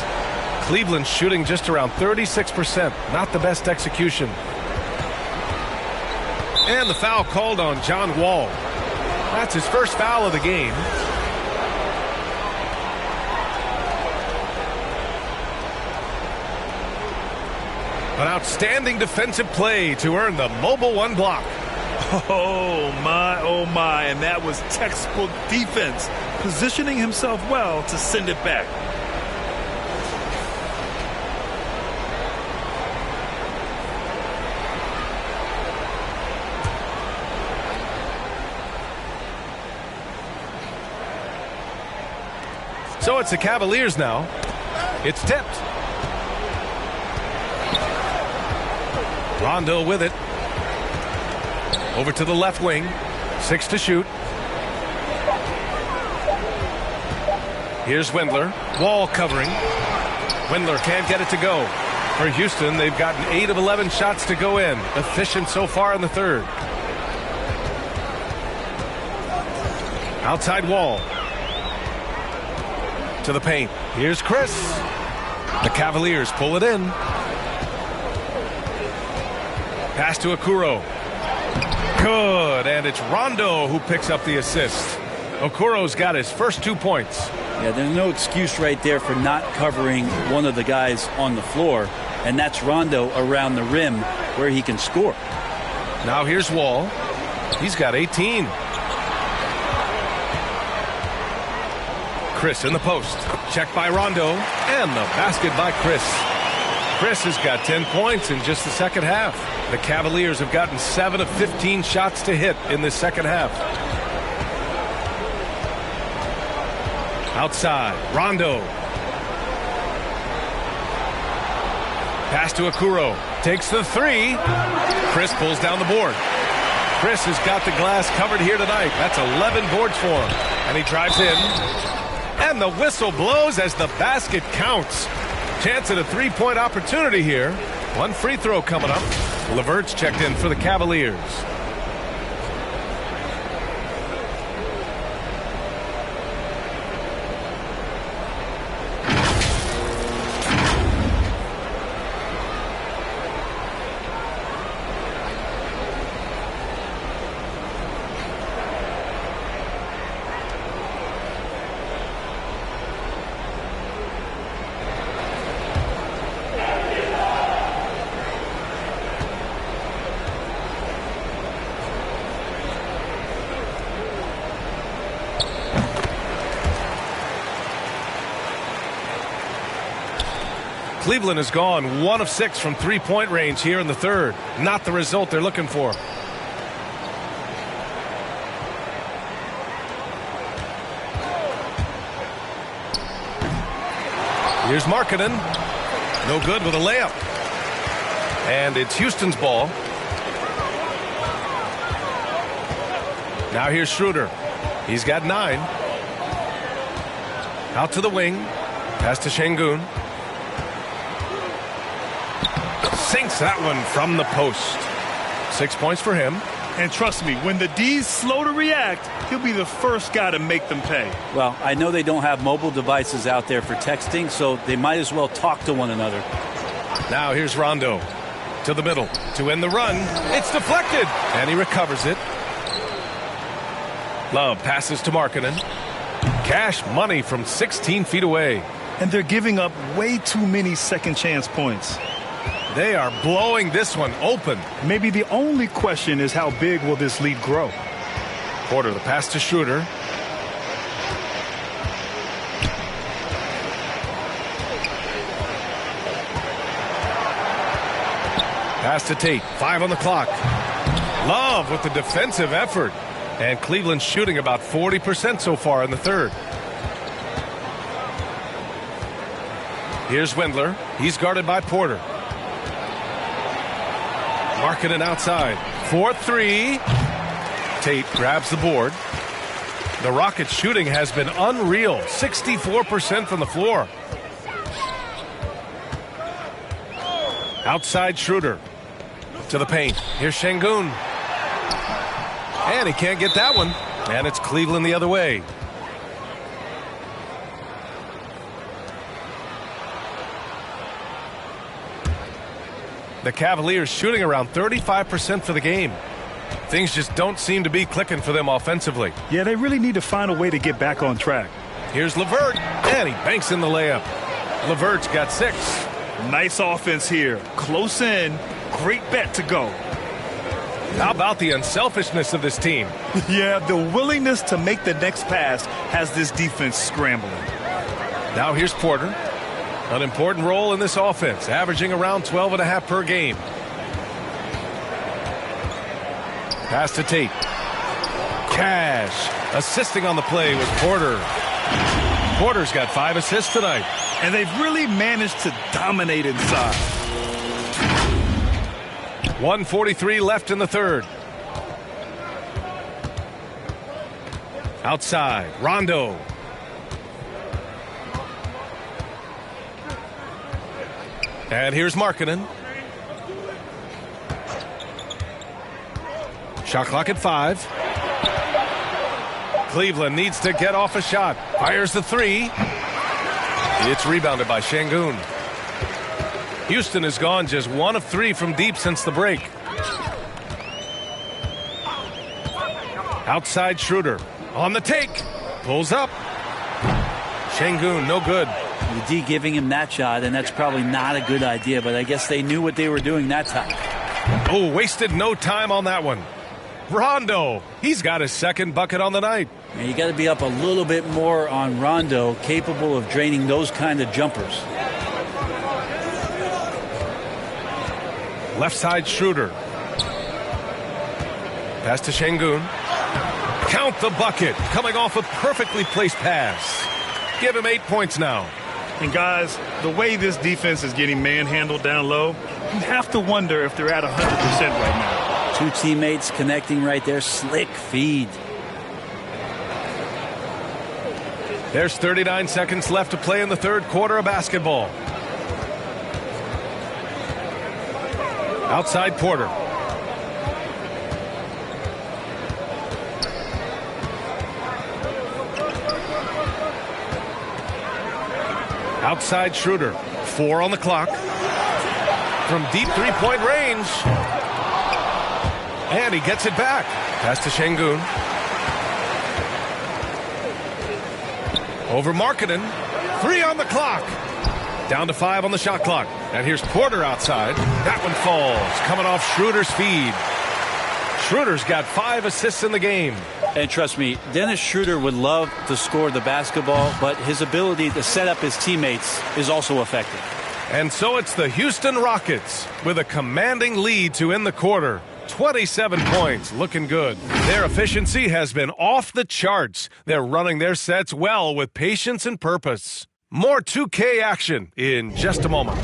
Cleveland shooting just around 36%. Not the best execution. And the foul called on John Wall. That's his first foul of the game. An outstanding defensive play to earn the mobile 1 block. Oh my, and that was textbook defense, positioning himself well to send it back. So it's the Cavaliers now. It's tipped. Rondo with it. Over to the left wing. 6 to shoot. Here's Wendler. Wall covering. Wendler can't get it to go. For Houston, they've gotten 8 of 11 shots to go in. Efficient so far in the third. Outside Wall. To the paint. Here's Chris. The Cavaliers pull it in. Pass to Okoro. Good, and it's Rondo who picks up the assist. Okoro's got his first 2 points. Yeah, there's no excuse right there for not covering one of the guys on the floor, and that's Rondo around the rim where he can score. Now here's Wall. He's got 18. Chris in the post. Checked by Rondo. And the basket by Chris. Chris has got 10 points in just the second half. The Cavaliers have gotten 7 of 15 shots to hit in this second half. Outside, Rondo. Pass to Okoro. Takes the three. Chris pulls down the board. Chris has got the glass covered here tonight. That's 11 boards for him. And he drives in. And the whistle blows as the basket counts. Chance at a three-point opportunity here. One free throw coming up. LeVert's checked in for the Cavaliers. Cleveland has gone 1 of 6 from three-point range here in the third. Not the result they're looking for. Here's Markkanen. No good with a layup. And it's Houston's ball. Now here's Schroeder. He's got 9. Out to the wing. Pass to Şengün. Sinks that one from the post. 6 points for him. And trust me, when the D's slow to react, he'll be the first guy to make them pay. Well, I know they don't have mobile devices out there for texting, so they might as well talk to one another. Now here's Rondo. To the middle. To end the run. It's deflected. And he recovers it. Love passes to Markkanen. Cash money from 16 feet away. And they're giving up way too many second chance points. They are blowing this one open. Maybe the only question is how big will this lead grow? Porter, the pass to Schroeder. Pass to Tate. 5 on the clock. Love with the defensive effort. And Cleveland's shooting about 40% so far in the third. Here's Wendler. He's guarded by Porter. Markkanen outside. 4-3. Tate grabs the board. The Rockets' shooting has been unreal. 64% from the floor. Outside Schroeder. To the paint. Here's Şengün. And he can't get that one. And it's Cleveland the other way. The Cavaliers shooting around 35% for the game. Things just don't seem to be clicking for them offensively. Yeah, they really need to find a way to get back on track. Here's LeVert, and he banks in the layup. LeVert's got 6. Nice offense here. Close in. Great bet to go. How about the unselfishness of this team? Yeah, the willingness to make the next pass has this defense scrambling. Now here's Porter. An important role in this offense, averaging around 12.5 per game. Pass to Tate. Cash. Assisting on the play was Porter. Porter's got 5 assists tonight. And they've really managed to dominate inside. 1:43 left in the third. Outside, Rondo. And here's Markkanen. Shot clock at 5. Cleveland needs to get off a shot. Fires the 3. It's rebounded by Şengün. Houston has gone just 1 of 3 from deep since the break. Outside Schroeder. On the take. Pulls up. Şengün, no good. The D giving him that shot, and that's probably not a good idea, but I guess they knew what they were doing that time. Oh, wasted no time on that one. Rondo, he's got his second bucket on the night. And you got to be up a little bit more on Rondo, capable of draining those kind of jumpers. Left side Schroeder. Pass to Şengün. Count the bucket, coming off a perfectly placed pass. Give him 8 points now. And guys, the way this defense is getting manhandled down low, you have to wonder if they're at 100% right now. Two teammates connecting right there. Slick feed. There's 39 seconds left to play in the third quarter of basketball. Outside Porter. Outside Schroeder. 4 on the clock. From deep three-point range. And he gets it back. Pass to Şengün. Over Markkanen. 3 on the clock. Down to 5 on the shot clock. And here's Porter outside. That one falls. Coming off Schroeder's feed. Schroeder's got 5 assists in the game. And trust me, Dennis Schroeder would love to score the basketball, but his ability to set up his teammates is also effective. And so it's the Houston Rockets with a commanding lead to end the quarter. 27 points, looking good. Their efficiency has been off the charts. They're running their sets well with patience and purpose. More 2K action in just a moment.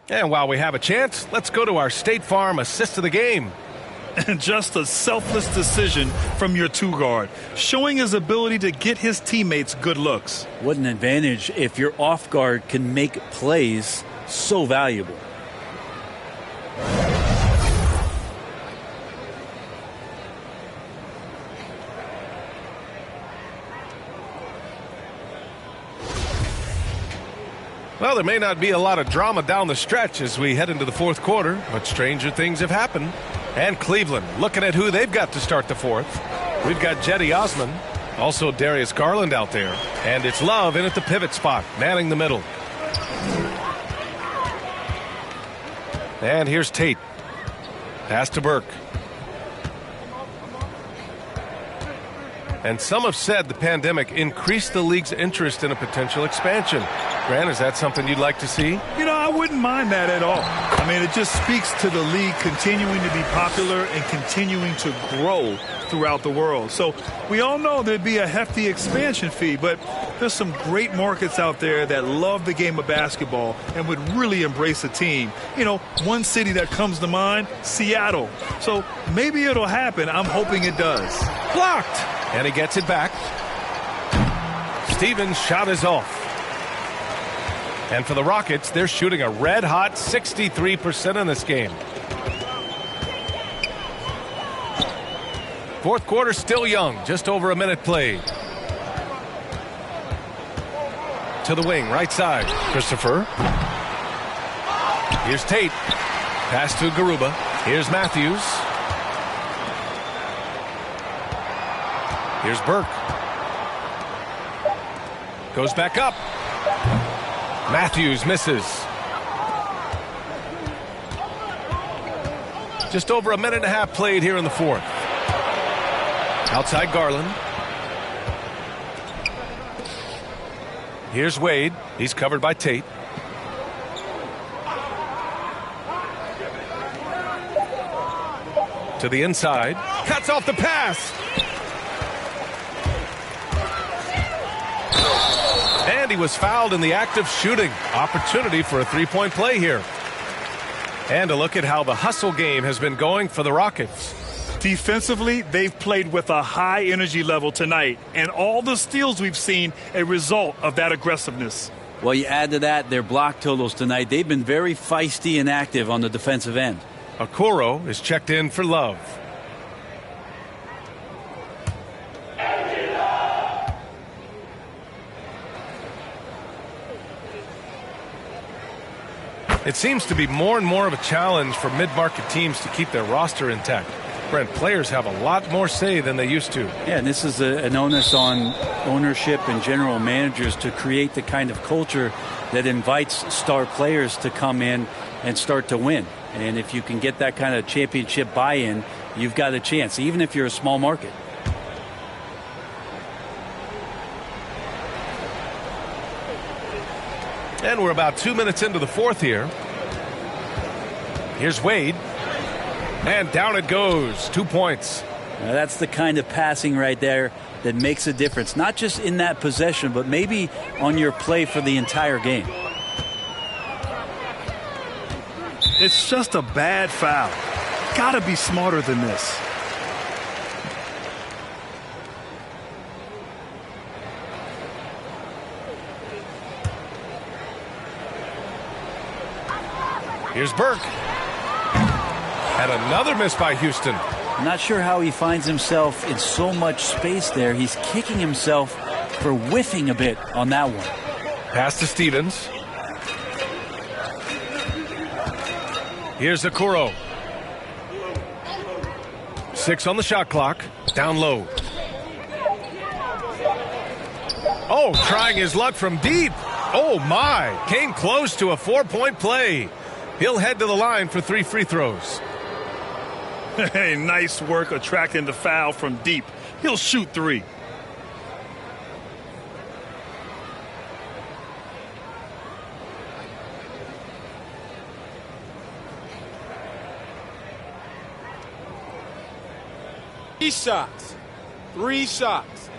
And while we have a chance, let's go to our State Farm assist of the game. And just a selfless decision from your two-guard, showing his ability to get his teammates good looks. What an advantage if your off guard can make plays so valuable. Well, there may not be a lot of drama down the stretch as we head into the fourth quarter, but stranger things have happened. And Cleveland looking at who they've got to start the fourth. We've got Cedi Osman, also Darius Garland out there. And it's Love in at the pivot spot, manning the middle. And here's Tate. Pass to Burke. And some have said the pandemic increased the league's interest in a potential expansion. Grant, is that something you'd like to see? You know, I wouldn't mind that at all. I mean, it just speaks to the league continuing to be popular and continuing to grow throughout the world. So we all know there'd be a hefty expansion fee, but there's some great markets out there that love the game of basketball and would really embrace a team. You know, one city that comes to mind, Seattle. So maybe it'll happen. I'm hoping it does. Blocked! And he gets it back. Stevens' shot is off. And for the Rockets, they're shooting a red-hot 63% in this game. Fourth quarter still young, just over a minute played. To the wing, right side. Christopher. Here's Tate. Pass to Garuba. Here's Matthews. Here's Burke. Goes back up. Matthews misses. Just over a minute and a half played here in the fourth. Outside Garland. Here's Wade. He's covered by Tate. To the inside. Cuts off the pass. And he was fouled in the act of shooting. Opportunity for a three-point play here. And a look at how the hustle game has been going for the Rockets. Defensively, they've played with a high energy level tonight, and all the steals we've seen a result of that aggressiveness. Well, you add to that their block totals tonight. They've been very feisty and active on the defensive end. Okoro is checked in for Love. It seems to be more and more of a challenge for mid-market teams to keep their roster intact. Brent, players have a lot more say than they used to. Yeah, and this is an onus on ownership and general managers to create the kind of culture that invites star players to come in and start to win. And if you can get that kind of championship buy-in, you've got a chance, even if you're a small market. And we're about 2 minutes into the fourth here. Here's Wade. And down it goes. 2 points. Now that's the kind of passing right there that makes a difference. Not just in that possession, but maybe on your play for the entire game. It's just a bad foul. Gotta be smarter than this. Here's Burke. And another miss by Houston. I'm not sure how he finds himself in so much space there. He's kicking himself for whiffing a bit on that one. Pass to Stevens. Here's Okoro. 6 on the shot clock. Down low. Oh, trying his luck from deep. Oh, my. Came close to a 4-point play. He'll head to the line for 3 free throws. Hey, nice work attracting the foul from deep. He'll shoot 3. Shots. 3 shots.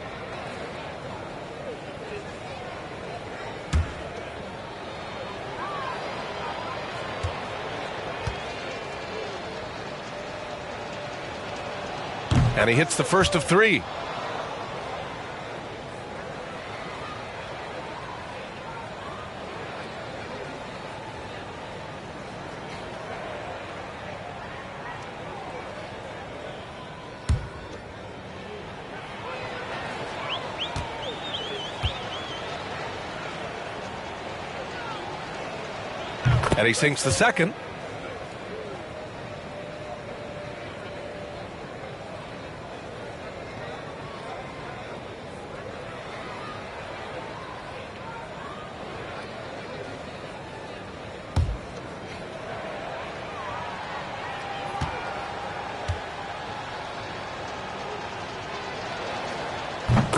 And he hits the first of 3. And he sinks the second.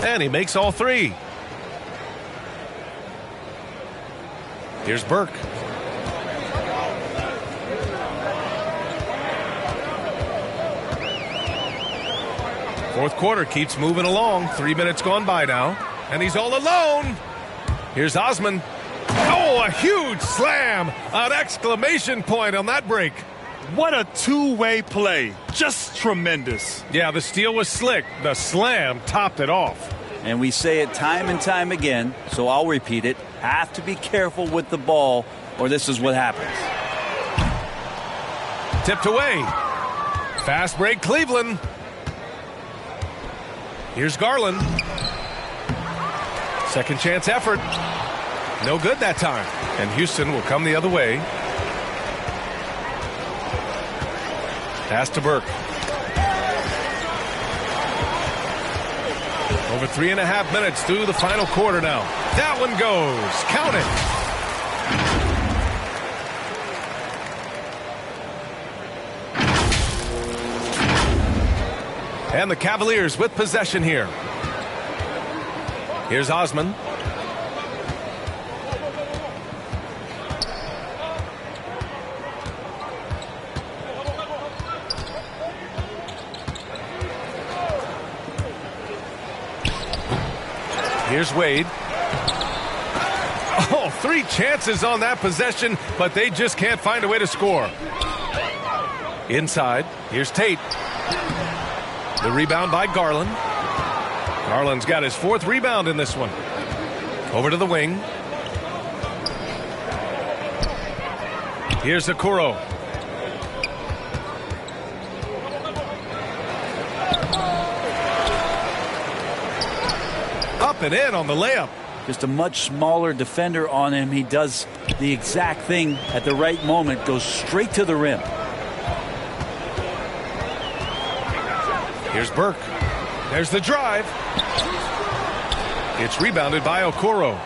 And he makes all 3. Here's Burke. Fourth quarter keeps moving along. 3 minutes gone by now. And he's all alone. Here's Osman. Oh, a huge slam. An exclamation point on that break. What a two-way play. Just tremendous. Yeah, the steal was slick. The slam topped it off. And we say it time and time again, so I'll repeat it. Have to be careful with the ball, or this is what happens. Tipped away. Fast break, Cleveland. Here's Garland. Second chance effort. No good that time. And Houston will come the other way. Pass to Burke. Over 3.5 minutes through the final quarter now. That one goes. Count it. And the Cavaliers with possession here. Here's Osman. Here's Wade. Oh, 3 chances on that possession, but they just can't find a way to score. Inside, here's Tate. The rebound by Garland. Garland's got his 4th rebound in this one. Over to the wing. Here's Okoro. Up and in on the layup. just a much smaller defender on him. He does the exact thing at the right moment, goes straight to the rim. Here's Burke. There's the drive. It's rebounded by Okoro.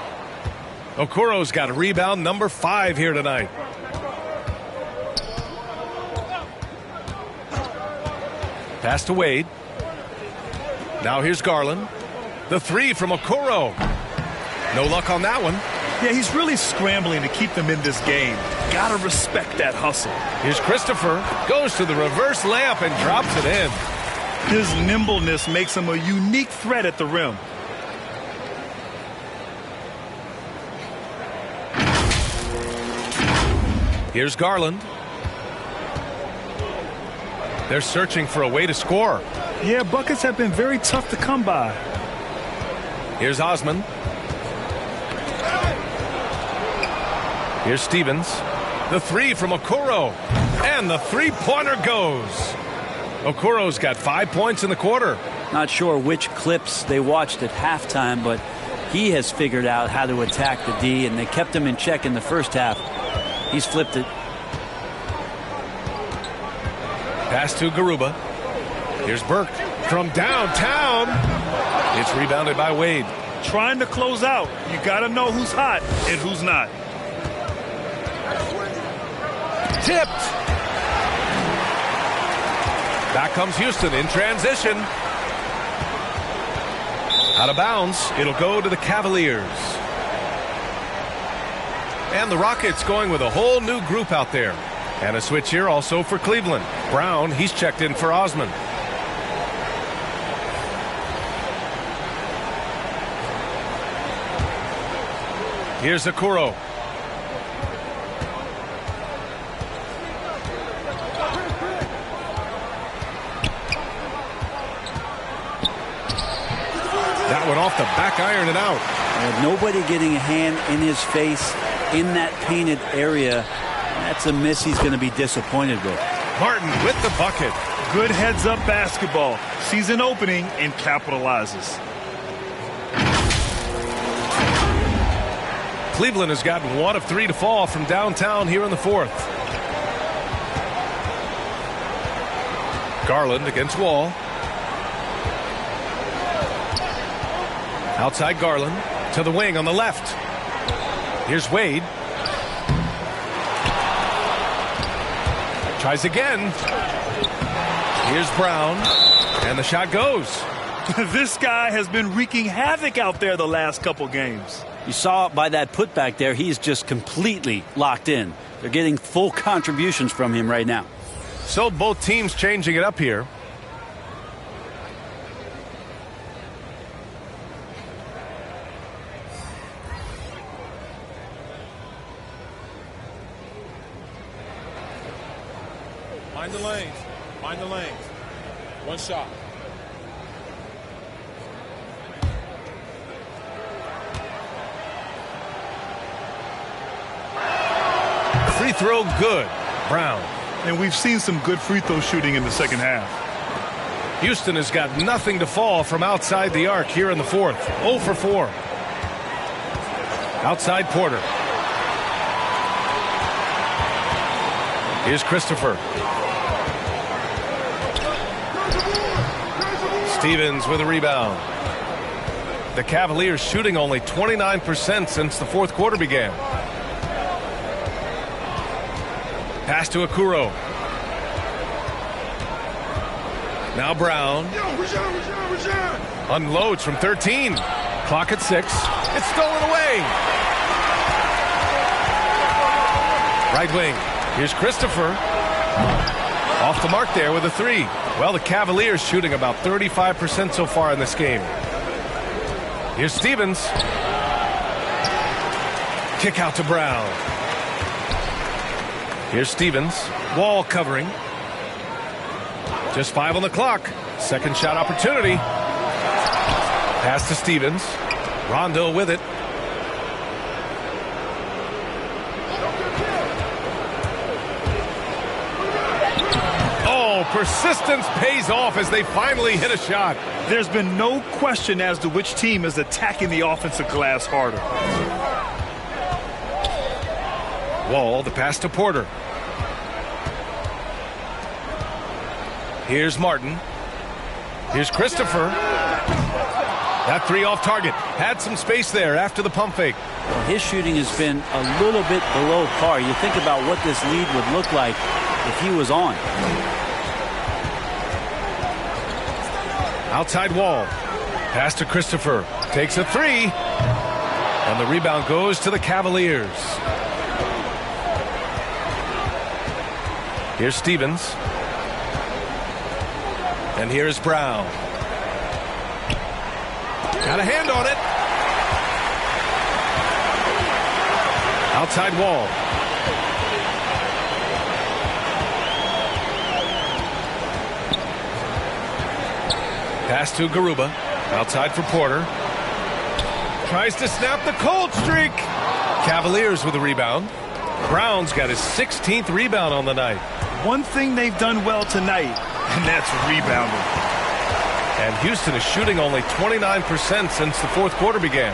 Okoro's got rebound number 5 here tonight. Pass to Wade. Now here's Garland. The 3 from Okoro. No luck on that one. Yeah, he's really scrambling to keep them in this game. Gotta respect that hustle. Here's Christopher. Goes to the reverse layup and drops it in. His nimbleness makes him a unique threat at the rim. Here's Garland. They're searching for a way to score. Yeah, buckets have been very tough to come by. Here's Osman. Here's Stevens. The 3 from Okoro. And the three-pointer goes. Okoro's got 5 points in the quarter. Not sure which clips they watched at halftime, but he has figured out how to attack the D, and they kept him in check in the first half. He's flipped it. Pass to Garuba. Here's Burke from downtown. It's rebounded by Wade. Trying to close out. You got to know who's hot and who's not. Tipped. Back comes Houston in transition. Out of bounds. It'll go to the Cavaliers. And the Rockets going with a whole new group out there. And a switch here also for Cleveland. Brown, he's checked in for Osman. Here's Okoro. That one off the back iron and out. And nobody getting a hand in his face in that painted area. That's a miss he's going to be disappointed with. Martin with the bucket. Good heads-up basketball. Sees an opening and capitalizes. Cleveland has gotten 1 of 3 to fall from downtown here in the 4th. Garland against Wall. Outside Garland to the wing on the left. Here's Wade. Tries again. Here's Brown. And the shot goes. This guy has been wreaking havoc out there the last couple games. You saw by that putback there, he's just completely locked in. They're getting full contributions from him right now. So both teams changing it up here. Mind the lanes. Mind the lanes. One shot. Free throw good. Brown. And we've seen some good free throw shooting in the second half. Houston has got nothing to fall from outside the arc here in the 4th. 0 for 4. Outside Porter. Here's Christopher. Stevens with a rebound. The Cavaliers shooting only 29% since the 4th quarter began. Pass to Okoro. Now Brown. Unloads from 13. Clock at 6. It's stolen away. Right wing. Here's Christopher. Off the mark there with a 3. Well, the Cavaliers shooting about 35% so far in this game. Here's Stevens. Kick out to Brown. Here's Stevens. Wall covering. Just 5 on the clock. Second shot opportunity. Pass to Stevens. Rondo with it. Oh, persistence pays off as they finally hit a shot. There's been no question as to which team is attacking the offensive glass harder. Wall, the pass to Porter. Here's Martin. Here's Christopher. That three off target. Had some space there after the pump fake. Well, his shooting has been a little bit below par. You think about what this lead would look like if he was on. Outside Wall. Pass to Christopher. Takes a three. And the rebound goes to the Cavaliers. Here's Stevens. And here's Brown. Got a hand on it. Outside Wall. Pass to Garuba. Outside for Porter. Tries to snap the cold streak. Cavaliers with a rebound. Brown's got his 16th rebound on the night. One thing they've done well tonight, and that's rebounding. And Houston is shooting only 29% since the fourth quarter began.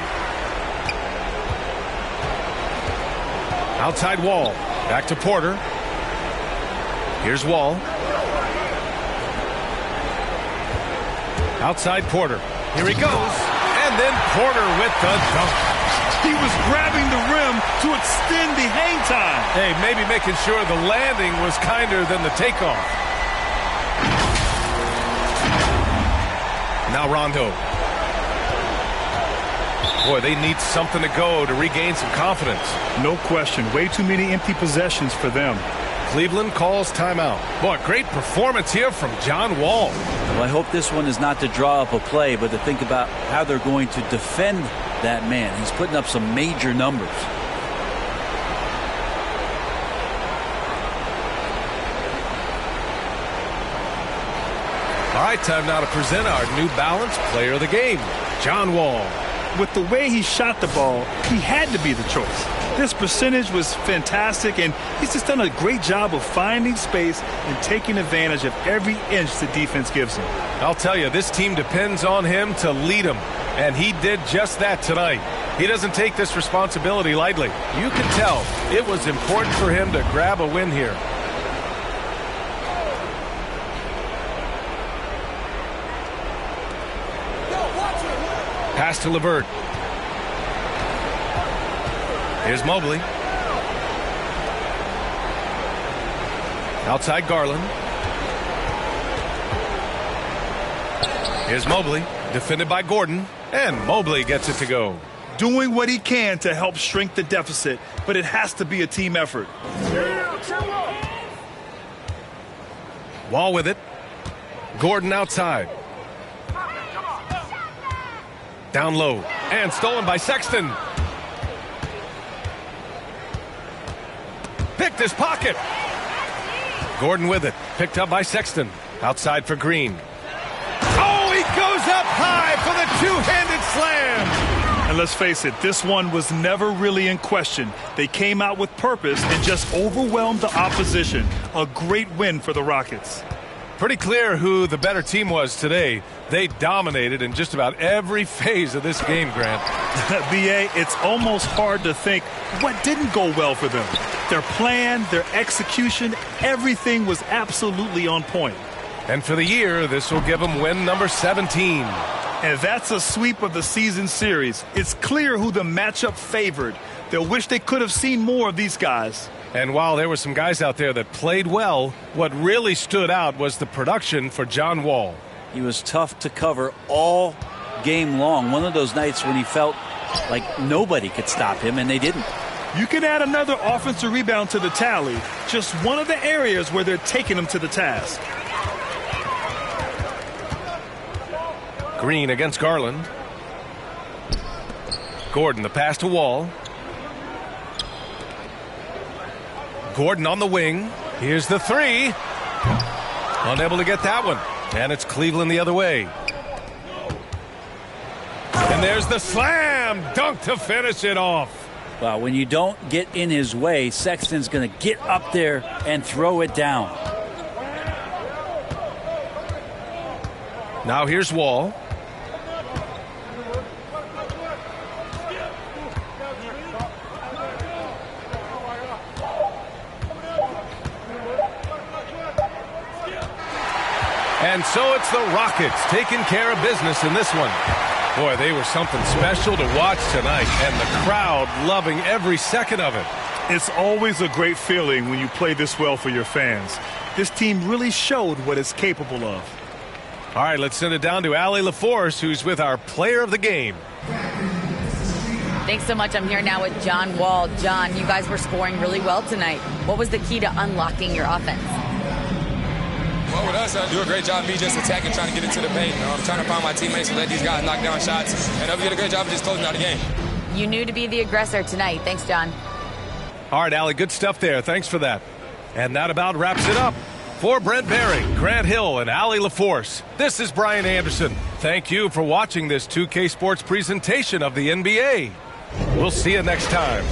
Outside Wall. Back to Porter. Here's Wall. Outside Porter. Here he goes. And then Porter with the dunk. He was grabbing the rim to extend the hang time. Hey, maybe making sure the landing was kinder than the takeoff. Now Rondo. Boy, they need something to go to regain some confidence. No question. Way too many empty possessions for them. Cleveland calls timeout. Boy, great performance here from John Wall. Well, I hope this one is not to draw up a play, but to think about how they're going to defend that man. He's putting up some major numbers. All right, time now to present our New Balance Player of the Game, John Wall. With the way he shot the ball, he had to be the choice. This percentage was fantastic, and he's just done a great job of finding space and taking advantage of every inch the defense gives him. I'll tell you, this team depends on him to lead them, and he did just that tonight. He doesn't take this responsibility lightly. You can tell it was important for him to grab a win here. Pass to LeVert. Here's Mobley. Outside Garland. Here's Mobley. Defended by Gordon. And Mobley gets it to go. Doing what he can to help shrink the deficit, but it has to be a team effort. Wall with it. Gordon outside. Down low. And stolen by Sexton. Picked his pocket. Gordon with it. Picked up by Sexton. Outside for Green. Oh, he goes up high for the two-handed slam. And let's face it, this one was never really in question. They came out with purpose and just overwhelmed the opposition. A great win for the Rockets. Pretty clear who the better team was today. They dominated in just about every phase of this game, Grant. B.A., it's almost hard to think what didn't go well for them. Their plan, their execution, everything was absolutely on point. And for the year, this will give them win number 17. And that's a sweep of the season series. It's clear who the matchup favored. They'll wish they could have seen more of these guys. And while there were some guys out there that played well, what really stood out was the production for John Wall. He was tough to cover all game long. One of those nights when he felt like nobody could stop him, and they didn't. You can add another offensive rebound to the tally. Just one of the areas where they're taking him to the task. Green against Garland. Gordon, the pass to Wall. Gordon on the wing. Here's the three. Unable to get that one. And it's Cleveland the other way. And there's the slam dunk to finish it off. Well, when you don't get in his way, Sexton's going to get up there and throw it down. Now here's Wall. And so it's the Rockets taking care of business in this one. Boy, they were something special to watch tonight, and the crowd loving every second of it. It's always a great feeling when you play this well for your fans. This team really showed what it's capable of. All right, let's send it down to Allie LaForce, who's with our player of the game. Thanks so much. I'm here now with John Wall. John, you guys were scoring really well tonight. What was the key to unlocking your offense? Well, with us, I do a great job of me just attacking, trying to get into the paint. I'm trying to find my teammates and let these guys knock down shots. And we did a great job of just closing out the game. You knew to be the aggressor tonight. Thanks, John. All right, Allie, good stuff there. Thanks for that. And that about wraps it up. For Brent Barry, Grant Hill, and Allie LaForce, this is Brian Anderson. Thank you for watching this 2K Sports presentation of the NBA. We'll see you next time.